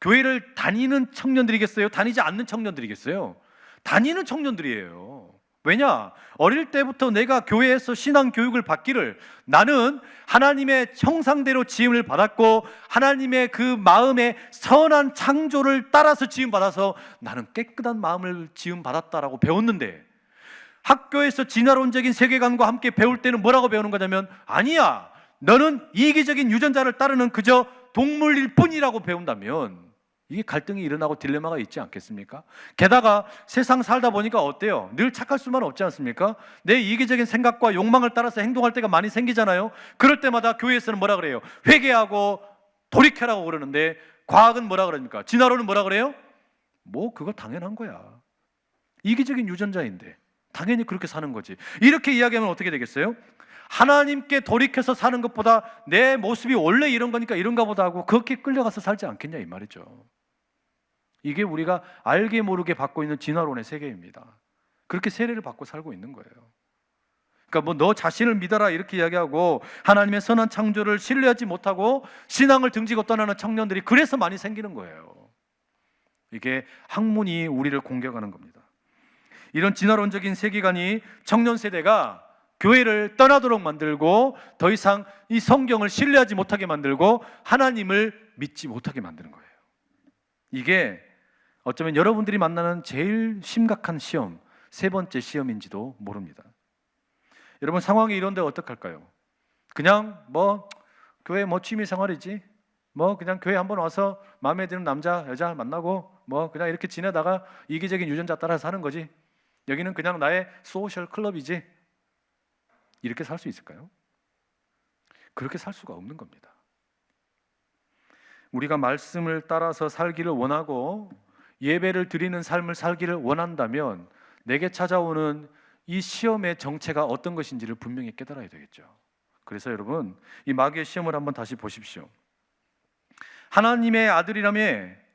교회를 다니는 청년들이겠어요? 다니지 않는 청년들이겠어요? 다니는 청년들이에요. 왜냐? 어릴 때부터 내가 교회에서 신앙 교육을 받기를, 나는 하나님의 형상대로 지음을 받았고 하나님의 그 마음의 선한 창조를 따라서 지음 받아서 나는 깨끗한 마음을 지음 받았다라고 배웠는데, 학교에서 진화론적인 세계관과 함께 배울 때는 뭐라고 배우는 거냐면, 아니야, 너는 이기적인 유전자를 따르는 그저 동물일 뿐이라고 배운다면 이게 갈등이 일어나고 딜레마가 있지 않겠습니까? 게다가 세상 살다 보니까 어때요? 늘 착할 수만 없지 않습니까? 내 이기적인 생각과 욕망을 따라서 행동할 때가 많이 생기잖아요. 그럴 때마다 교회에서는 뭐라 그래요? 회개하고 돌이켜라고 그러는데, 과학은 뭐라 그럽니까? 진화론은 뭐라 그래요? 뭐 그거 당연한 거야. 이기적인 유전자인데 당연히 그렇게 사는 거지. 이렇게 이야기하면 어떻게 되겠어요? 하나님께 돌이켜서 사는 것보다 내 모습이 원래 이런 거니까 이런가 보다 하고 그렇게 끌려가서 살지 않겠냐 이 말이죠. 이게 우리가 알게 모르게 받고 있는 진화론의 세계입니다. 그렇게 세례를 받고 살고 있는 거예요. 그러니까 뭐 너 자신을 믿어라 이렇게 이야기하고 하나님의 선한 창조를 신뢰하지 못하고 신앙을 등지고 떠나는 청년들이 그래서 많이 생기는 거예요. 이게 학문이 우리를 공격하는 겁니다. 이런 진화론적인 세계관이 청년 세대가 교회를 떠나도록 만들고 더 이상 이 성경을 신뢰하지 못하게 만들고 하나님을 믿지 못하게 만드는 거예요. 이게 어쩌면 여러분들이 만나는 제일 심각한 시험, 세 번째 시험인지도 모릅니다. 여러분, 상황이 이런데 어떡할까요? 그냥 뭐 교회 뭐 취미 생활이지, 뭐 그냥 교회 한번 와서 마음에 드는 남자 여자 만나고 뭐 그냥 이렇게 지내다가 이기적인 유전자 따라서 사는 거지, 여기는 그냥 나의 소셜 클럽이지, 이렇게 살 수 있을까요? 그렇게 살 수가 없는 겁니다. 우리가 말씀을 따라서 살기를 원하고 예배를 드리는 삶을 살기를 원한다면 내게 찾아오는 이 시험의 정체가 어떤 것인지를 분명히 깨달아야 되겠죠. 그래서 여러분, 이 마귀의 시험을 한번 다시 보십시오. 하나님의 아들이라며,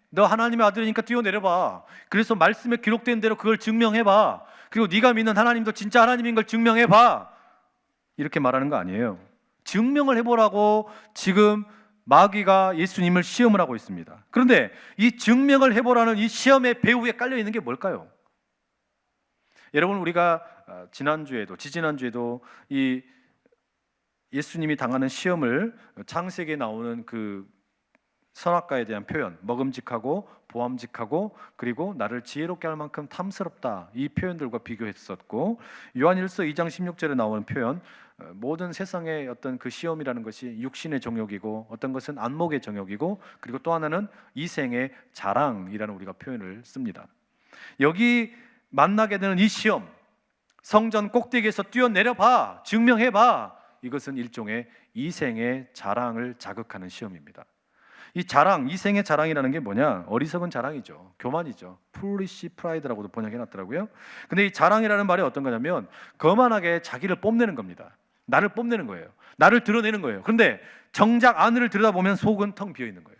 너 하나님의 아들이니까 뛰어내려봐. 그래서 말씀에 기록된 대로 그걸 증명해봐. 그리고 네가 믿는 하나님도 진짜 하나님인 걸 증명해봐. 이렇게 말하는 거 아니에요. 증명을 해보라고 지금 마귀가 예수님을 시험을 하고 있습니다. 그런데 이 증명을 해보라는 이 시험의 배후에 깔려 있는 게 뭘까요? 여러분, 우리가 지난주에도 지지난주에도 이 예수님이 당하는 시험을 창세기에 나오는 그 선악과에 대한 표현, 먹음직하고 보암직하고 그리고 나를 지혜롭게 할 만큼 탐스럽다, 이 표현들과 비교했었고, 요한일서 2장 16절에 나오는 표현, 모든 세상의 어떤 그 시험이라는 것이 육신의 정욕이고 어떤 것은 안목의 정욕이고 그리고 또 하나는 이생의 자랑이라는 우리가 표현을 씁니다. 여기 만나게 되는 이 시험, 성전 꼭대기에서 뛰어내려봐, 증명해봐, 이것은 일종의 이생의 자랑을 자극하는 시험입니다. 이 자랑, 이생의 자랑이라는 게 뭐냐? 어리석은 자랑이죠. 교만이죠. foolish pride라고도 번역해놨더라고요. 근데 이 자랑이라는 말이 어떤 거냐면 거만하게 자기를 뽐내는 겁니다. 나를 뽐내는 거예요. 나를 드러내는 거예요. 그런데 정작 안을 들여다보면 속은 텅 비어 있는 거예요.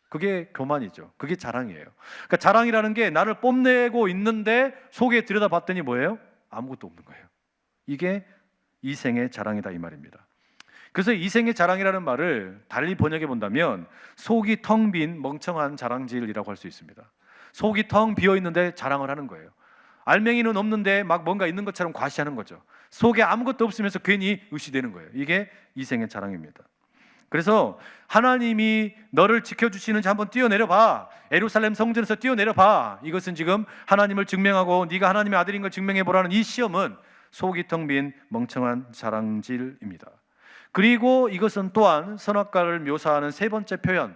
그게 교만이죠. 그게 자랑이에요. 그러니까 자랑이라는 게 나를 뽐내고 있는데 속에 들여다봤더니 뭐예요? 아무것도 없는 거예요. 이게 이생의 자랑이다 이 말입니다. 그래서 이생의 자랑이라는 말을 달리 번역해 본다면 속이 텅 빈 멍청한 자랑질이라고 할 수 있습니다. 속이 텅 비어 있는데 자랑을 하는 거예요. 알맹이는 없는데 막 뭔가 있는 것처럼 과시하는 거죠. 속에 아무것도 없으면서 괜히 의시되는 거예요. 이게 이생의 자랑입니다. 그래서 하나님이 너를 지켜주시는지 한번 뛰어내려봐, 예루살렘 성전에서 뛰어내려봐, 이것은 지금 하나님을 증명하고 네가 하나님의 아들인 걸 증명해보라는 이 시험은 속이 텅 빈 멍청한 자랑질입니다. 그리고 이것은 또한 선악과를 묘사하는 세 번째 표현,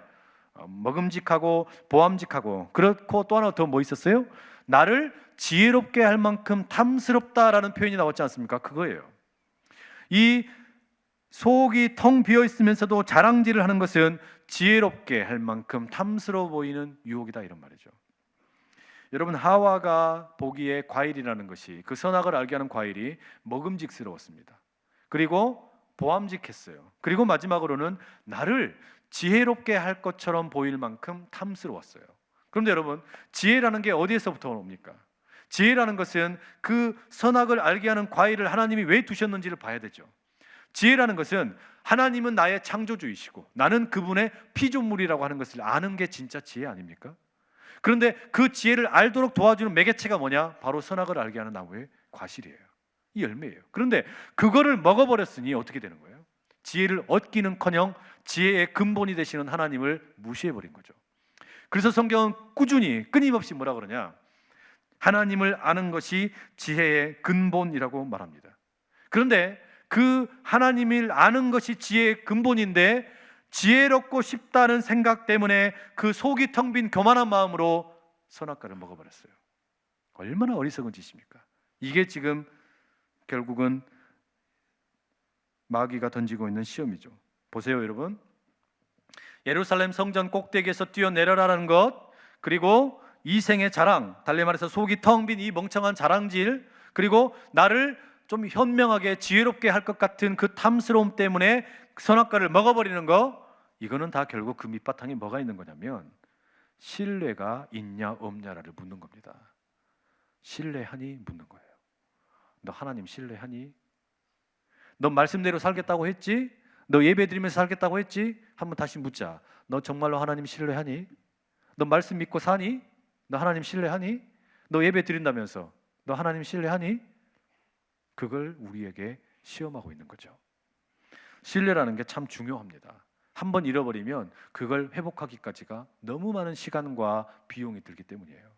먹음직하고 보암직하고, 그렇고 또 하나 더 뭐 있었어요? 나를 지혜롭게 할 만큼 탐스럽다라는 표현이 나왔지 않습니까? 그거예요. 이 속이 텅 비어 있으면서도 자랑질을 하는 것은 지혜롭게 할 만큼 탐스러워 보이는 유혹이다 이런 말이죠. 여러분, 하와가 보기에 과일이라는 것이, 그 선악을 알게 하는 과일이 먹음직스러웠습니다. 그리고 보암직했어요. 그리고 마지막으로는 나를 지혜롭게 할 것처럼 보일 만큼 탐스러웠어요. 그런데 여러분, 지혜라는 게 어디에서부터 옵니까? 지혜라는 것은 그 선악을 알게 하는 과일을 하나님이 왜 두셨는지를 봐야 되죠. 지혜라는 것은 하나님은 나의 창조주이시고 나는 그분의 피조물이라고 하는 것을 아는 게 진짜 지혜 아닙니까? 그런데 그 지혜를 알도록 도와주는 매개체가 뭐냐? 바로 선악을 알게 하는 나무의 과실이에요. 이 열매예요. 그런데 그거를 먹어버렸으니 어떻게 되는 거예요? 지혜를 얻기는커녕 지혜의 근본이 되시는 하나님을 무시해버린 거죠. 그래서 성경은 꾸준히 끊임없이 뭐라 그러냐? 하나님을 아는 것이 지혜의 근본이라고 말합니다. 그런데 그 하나님을 아는 것이 지혜의 근본인데 지혜롭고 싶다는 생각 때문에 그 속이 텅 빈 교만한 마음으로 선악과를 먹어버렸어요. 얼마나 어리석은 짓입니까? 이게 지금 결국은 마귀가 던지고 있는 시험이죠. 보세요, 여러분. 예루살렘 성전 꼭대기에서 뛰어내려라는 것, 그리고 이생의 자랑, 달리 말해서 속이 텅 빈 이 멍청한 자랑질, 그리고 나를 좀 현명하게 지혜롭게 할 것 같은 그 탐스러움 때문에 선악과를 먹어버리는 거, 이거는 다 결국 그 밑바탕에 뭐가 있는 거냐면 신뢰가 있냐 없냐를 묻는 겁니다. 신뢰하니 묻는 거예요. 너 하나님 신뢰하니? 너 말씀대로 살겠다고 했지? 너 예배 드리면서 살겠다고 했지? 한번 다시 묻자. 너 정말로 하나님 신뢰하니? 너 말씀 믿고 사니? 너 하나님 신뢰하니? 너 예배 드린다면서 너 하나님 신뢰하니? 그걸 우리에게 시험하고 있는 거죠. 신뢰라는 게 참 중요합니다. 한번 잃어버리면 그걸 회복하기까지가 너무 많은 시간과 비용이 들기 때문이에요.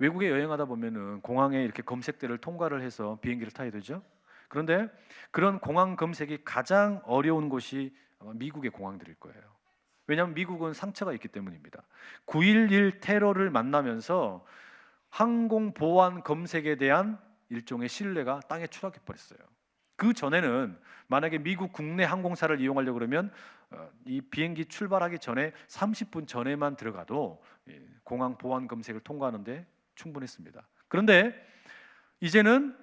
외국에 여행하다 보면은 공항에 이렇게 검색대를 통과를 해서 비행기를 타야 되죠. 그런데 그런 공항 검색이 가장 어려운 곳이 아마 미국의 공항들일 거예요. 왜냐하면 미국은 상처가 있기 때문입니다. 9.11 테러를 만나면서 항공 보안 검색에 대한 일종의 신뢰가 땅에 추락해 버렸어요. 그 전에는 만약에 미국 국내 항공사를 이용하려고 그러면 이 비행기 출발하기 전에 30분 전에만 들어가도 공항 보안 검색을 통과하는데 충분했습니다. 그런데 이제는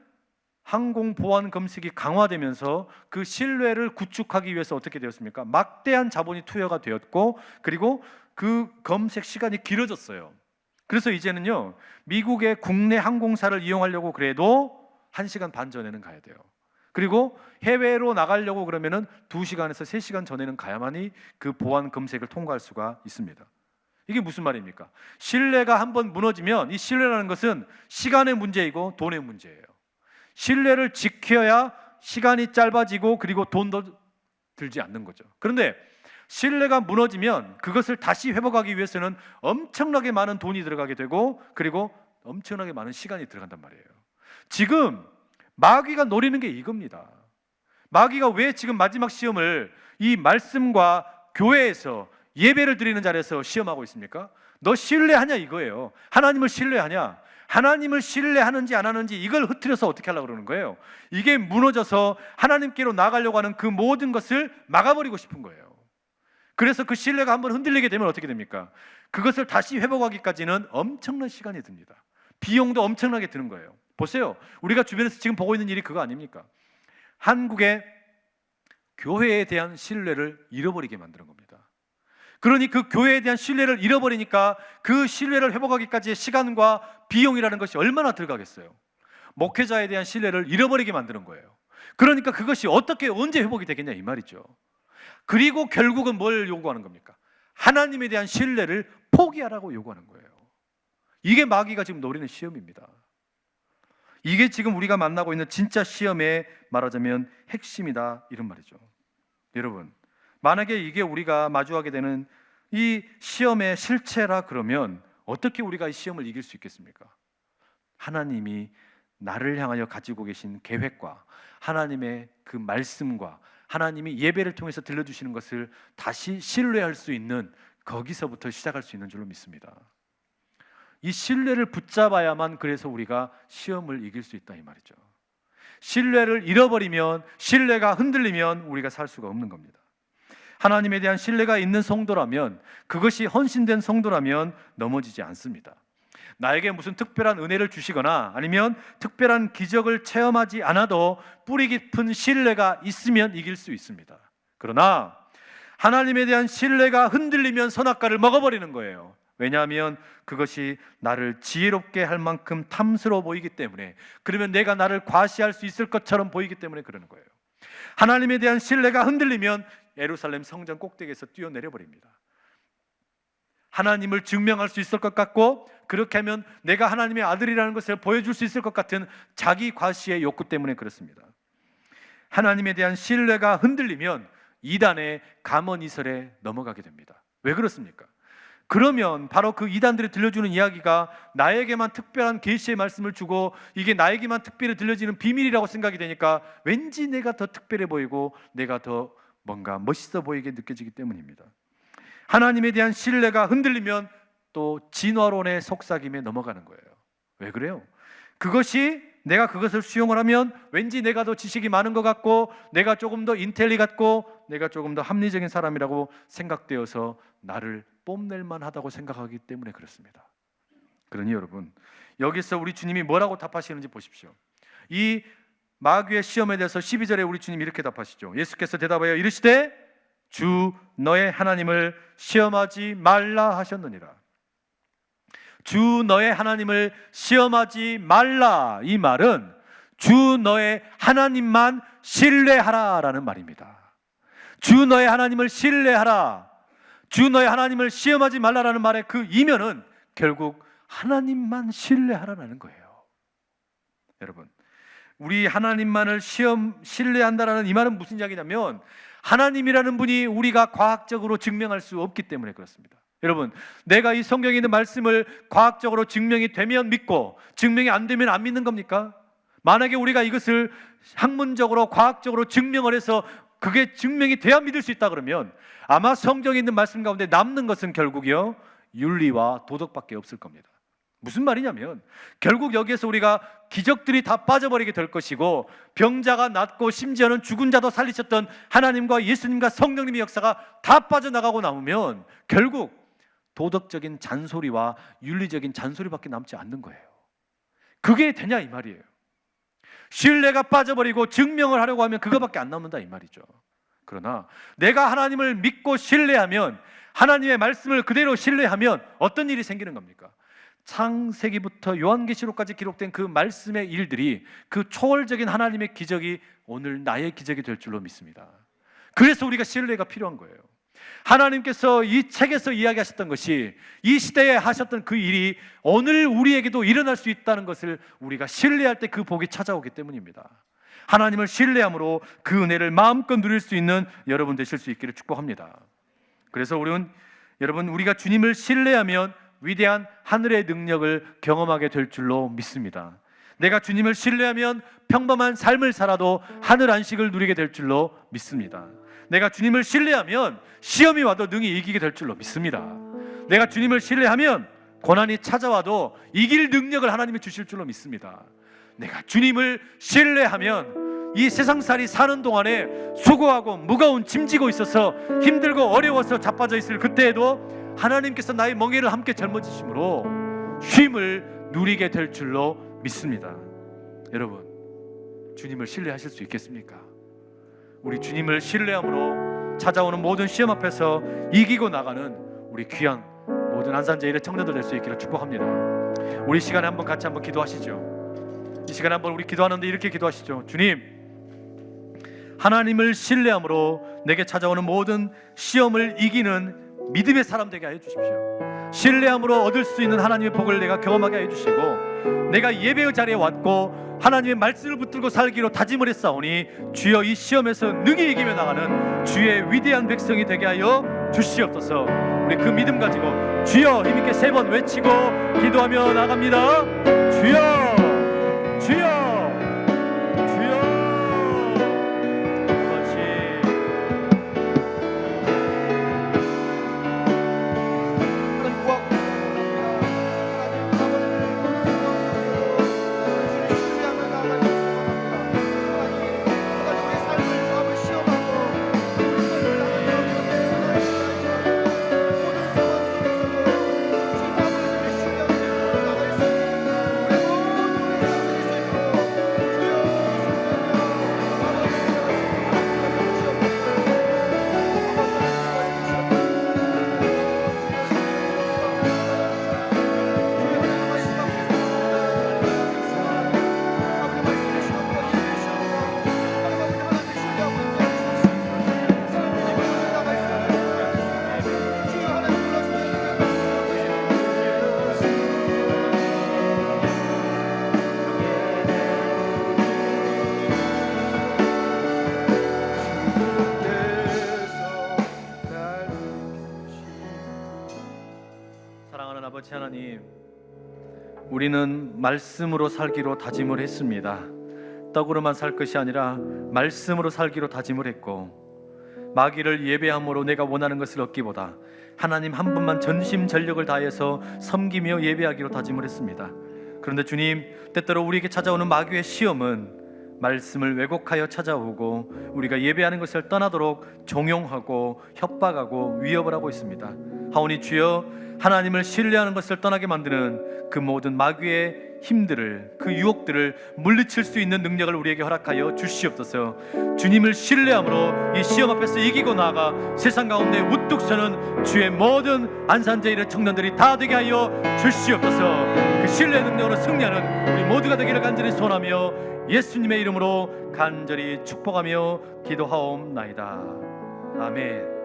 항공 보안 검색이 강화되면서 그 신뢰를 구축하기 위해서 어떻게 되었습니까? 막대한 자본이 투여가 되었고, 그리고 그 검색 시간이 길어졌어요. 그래서 이제는요, 미국의 국내 항공사를 이용하려고 그래도 1시간 반 전에는 가야 돼요. 그리고 해외로 나가려고 그러면은 2시간에서 3시간 전에는 가야만이 그 보안 검색을 통과할 수가 있습니다. 이게 무슨 말입니까? 신뢰가 한번 무너지면 이 신뢰라는 것은 시간의 문제이고 돈의 문제예요. 신뢰를 지켜야 시간이 짧아지고 그리고 돈도 들지 않는 거죠. 그런데 신뢰가 무너지면 그것을 다시 회복하기 위해서는 엄청나게 많은 돈이 들어가게 되고 그리고 엄청나게 많은 시간이 들어간단 말이에요. 지금 마귀가 노리는 게 이겁니다. 마귀가 왜 지금 마지막 시험을 이 말씀과 교회에서 예배를 드리는 자리에서 시험하고 있습니까? 너 신뢰하냐 이거예요. 하나님을 신뢰하냐? 하나님을 신뢰하는지 안 하는지 이걸 흐트려서 어떻게 하려고 그러는 거예요? 이게 무너져서 하나님께로 나가려고 하는 그 모든 것을 막아버리고 싶은 거예요. 그래서 그 신뢰가 한번 흔들리게 되면 어떻게 됩니까? 그것을 다시 회복하기까지는 엄청난 시간이 듭니다. 비용도 엄청나게 드는 거예요. 보세요. 우리가 주변에서 지금 보고 있는 일이 그거 아닙니까? 한국의 교회에 대한 신뢰를 잃어버리게 만드는 겁니다. 그러니 그 교회에 대한 신뢰를 잃어버리니까 그 신뢰를 회복하기까지의 시간과 비용이라는 것이 얼마나 들어가겠어요? 목회자에 대한 신뢰를 잃어버리게 만드는 거예요. 그러니까 그것이 어떻게 언제 회복이 되겠냐 이 말이죠. 그리고 결국은 뭘 요구하는 겁니까? 하나님에 대한 신뢰를 포기하라고 요구하는 거예요. 이게 마귀가 지금 노리는 시험입니다. 이게 지금 우리가 만나고 있는 진짜 시험의 말하자면 핵심이다 이런 말이죠. 여러분, 만약에 이게 우리가 마주하게 되는 이 시험의 실체라 그러면 어떻게 우리가 이 시험을 이길 수 있겠습니까? 하나님이 나를 향하여 가지고 계신 계획과 하나님의 그 말씀과 하나님이 예배를 통해서 들려주시는 것을 다시 신뢰할 수 있는 거기서부터 시작할 수 있는 줄로 믿습니다. 이 신뢰를 붙잡아야만 그래서 우리가 시험을 이길 수 있다 이 말이죠. 신뢰를 잃어버리면, 신뢰가 흔들리면 우리가 살 수가 없는 겁니다. 하나님에 대한 신뢰가 있는 성도라면, 그것이 헌신된 성도라면 넘어지지 않습니다. 나에게 무슨 특별한 은혜를 주시거나 아니면 특별한 기적을 체험하지 않아도 뿌리 깊은 신뢰가 있으면 이길 수 있습니다. 그러나 하나님에 대한 신뢰가 흔들리면 선악과를 먹어버리는 거예요. 왜냐하면 그것이 나를 지혜롭게 할 만큼 탐스러워 보이기 때문에, 그러면 내가 나를 과시할 수 있을 것처럼 보이기 때문에 그러는 거예요. 하나님에 대한 신뢰가 흔들리면 예루살렘 성전 꼭대기에서 뛰어내려 버립니다. 하나님을 증명할 수 있을 것 같고, 그렇게 하면 내가 하나님의 아들이라는 것을 보여줄 수 있을 것 같은 자기 과시의 욕구 때문에 그렇습니다. 하나님에 대한 신뢰가 흔들리면 이단의 감언이설에 넘어가게 됩니다. 왜 그렇습니까? 그러면 바로 그 이단들이 들려주는 이야기가 나에게만 특별한 계시의 말씀을 주고 이게 나에게만 특별히 들려지는 비밀이라고 생각이 되니까 왠지 내가 더 특별해 보이고 내가 더 뭔가 멋있어 보이게 느껴지기 때문입니다. 하나님에 대한 신뢰가 흔들리면 또 진화론의 속삭임에 넘어가는 거예요. 왜 그래요? 그것이 내가 그것을 수용을 하면 왠지 내가 더 지식이 많은 것 같고 내가 조금 더 인텔리 같고 내가 조금 더 합리적인 사람이라고 생각되어서 나를 뽐낼 만하다고 생각하기 때문에 그렇습니다. 그러니 여러분, 여기서 우리 주님이 뭐라고 답하시는지 보십시오. 이 마귀의 시험에 대해서 12절에 우리 주님이 이렇게 답하시죠. 예수께서 대답하여 이르시되 주 너의 하나님을 시험하지 말라 하셨느니라. 주 너의 하나님을 시험하지 말라, 이 말은 주 너의 하나님만 신뢰하라라는 말입니다. 주 너의 하나님을 신뢰하라, 주 너의 하나님을 시험하지 말라라는 말의 그 이면은 결국 하나님만 신뢰하라는 거예요. 여러분, 우리 하나님만을 신뢰한다라는 이 말은 무슨 이야기냐면 하나님이라는 분이 우리가 과학적으로 증명할 수 없기 때문에 그렇습니다. 여러분, 내가 이 성경에 있는 말씀을 과학적으로 증명이 되면 믿고 증명이 안 되면 안 믿는 겁니까? 만약에 우리가 이것을 학문적으로 과학적으로 증명을 해서 그게 증명이 돼야 믿을 수 있다 그러면 아마 성경에 있는 말씀 가운데 남는 것은 결국요 윤리와 도덕밖에 없을 겁니다. 무슨 말이냐면 결국 여기에서 우리가 기적들이 다 빠져버리게 될 것이고 병자가 낫고 심지어는 죽은 자도 살리셨던 하나님과 예수님과 성령님의 역사가 다 빠져나가고 남으면 결국 도덕적인 잔소리와 윤리적인 잔소리밖에 남지 않는 거예요. 그게 되냐 이 말이에요. 신뢰가 빠져버리고 증명을 하려고 하면 그거밖에 안 남는다 이 말이죠. 그러나 내가 하나님을 믿고 신뢰하면, 하나님의 말씀을 그대로 신뢰하면 어떤 일이 생기는 겁니까? 창세기부터 요한계시록까지 기록된 그 말씀의 일들이, 그 초월적인 하나님의 기적이 오늘 나의 기적이 될 줄로 믿습니다. 그래서 우리가 신뢰가 필요한 거예요. 하나님께서 이 책에서 이야기하셨던 것이, 이 시대에 하셨던 그 일이 오늘 우리에게도 일어날 수 있다는 것을 우리가 신뢰할 때 그 복이 찾아오기 때문입니다. 하나님을 신뢰함으로 그 은혜를 마음껏 누릴 수 있는 여러분 되실 수 있기를 축복합니다. 그래서 우리가 주님을 신뢰하면 위대한 하늘의 능력을 경험하게 될 줄로 믿습니다. 내가 주님을 신뢰하면 평범한 삶을 살아도 하늘 안식을 누리게 될 줄로 믿습니다. 내가 주님을 신뢰하면 시험이 와도 능히 이기게 될 줄로 믿습니다. 내가 주님을 신뢰하면 고난이 찾아와도 이길 능력을 하나님이 주실 줄로 믿습니다. 내가 주님을 신뢰하면 이 세상살이 사는 동안에 수고하고 무거운 짐 지고 있어서 힘들고 어려워서 자빠져 있을 그때에도 하나님께서 나의 멍에를 함께 짊어지심으로 쉼을 누리게 될 줄로 믿습니다. 여러분, 주님을 신뢰하실 수 있겠습니까? 우리 주님을 신뢰함으로 찾아오는 모든 시험 앞에서 이기고 나가는 우리 귀한 모든 안산제일의 청년들 될 수 있기를 축복합니다. 우리 시간에 한번 같이 한번 기도하시죠. 이 시간에 한번 우리 기도하는데 이렇게 기도하시죠. 주님, 하나님을 신뢰함으로 내게 찾아오는 모든 시험을 이기는 믿음의 사람 되게 하여 주십시오. 신뢰함으로 얻을 수 있는 하나님의 복을 내가 경험하게 해 주시고, 내가 예배의 자리에 왔고 하나님의 말씀을 붙들고 살기로 다짐을 했사오니 주여 이 시험에서 능히 이기며 나가는 주의 위대한 백성이 되게 하여 주시옵소서. 우리 그 믿음 가지고 주여 힘있게 3번 외치고 기도하며 나갑니다. 주여, 주여, 하나님, 우리는 말씀으로 살기로 다짐을 했습니다. 떡으로만 살 것이 아니라 말씀으로 살기로 다짐을 했고, 마귀를 예배함으로 내가 원하는 것을 얻기보다 하나님 한 분만 전심전력을 다해서 섬기며 예배하기로 다짐을 했습니다. 그런데 주님, 때때로 우리에게 찾아오는 마귀의 시험은 말씀을 왜곡하여 찾아오고 우리가 예배하는 것을 떠나도록 종용하고 협박하고 위협을 하고 있습니다. 하오니 주여, 하나님을 신뢰하는 것을 떠나게 만드는 그 모든 마귀의 힘들을, 그 유혹들을 물리칠 수 있는 능력을 우리에게 허락하여 주시옵소서. 주님을 신뢰함으로 이 시험 앞에서 이기고 나아가 세상 가운데 우뚝 서는 주의 모든 안산제일의 청년들이 다 되게 하여 주시옵소서. 그 신뢰의 능력으로 승리하는 우리 모두가 되기를 간절히 소원하며 예수님의 이름으로 간절히 축복하며 기도하옵나이다. 아멘.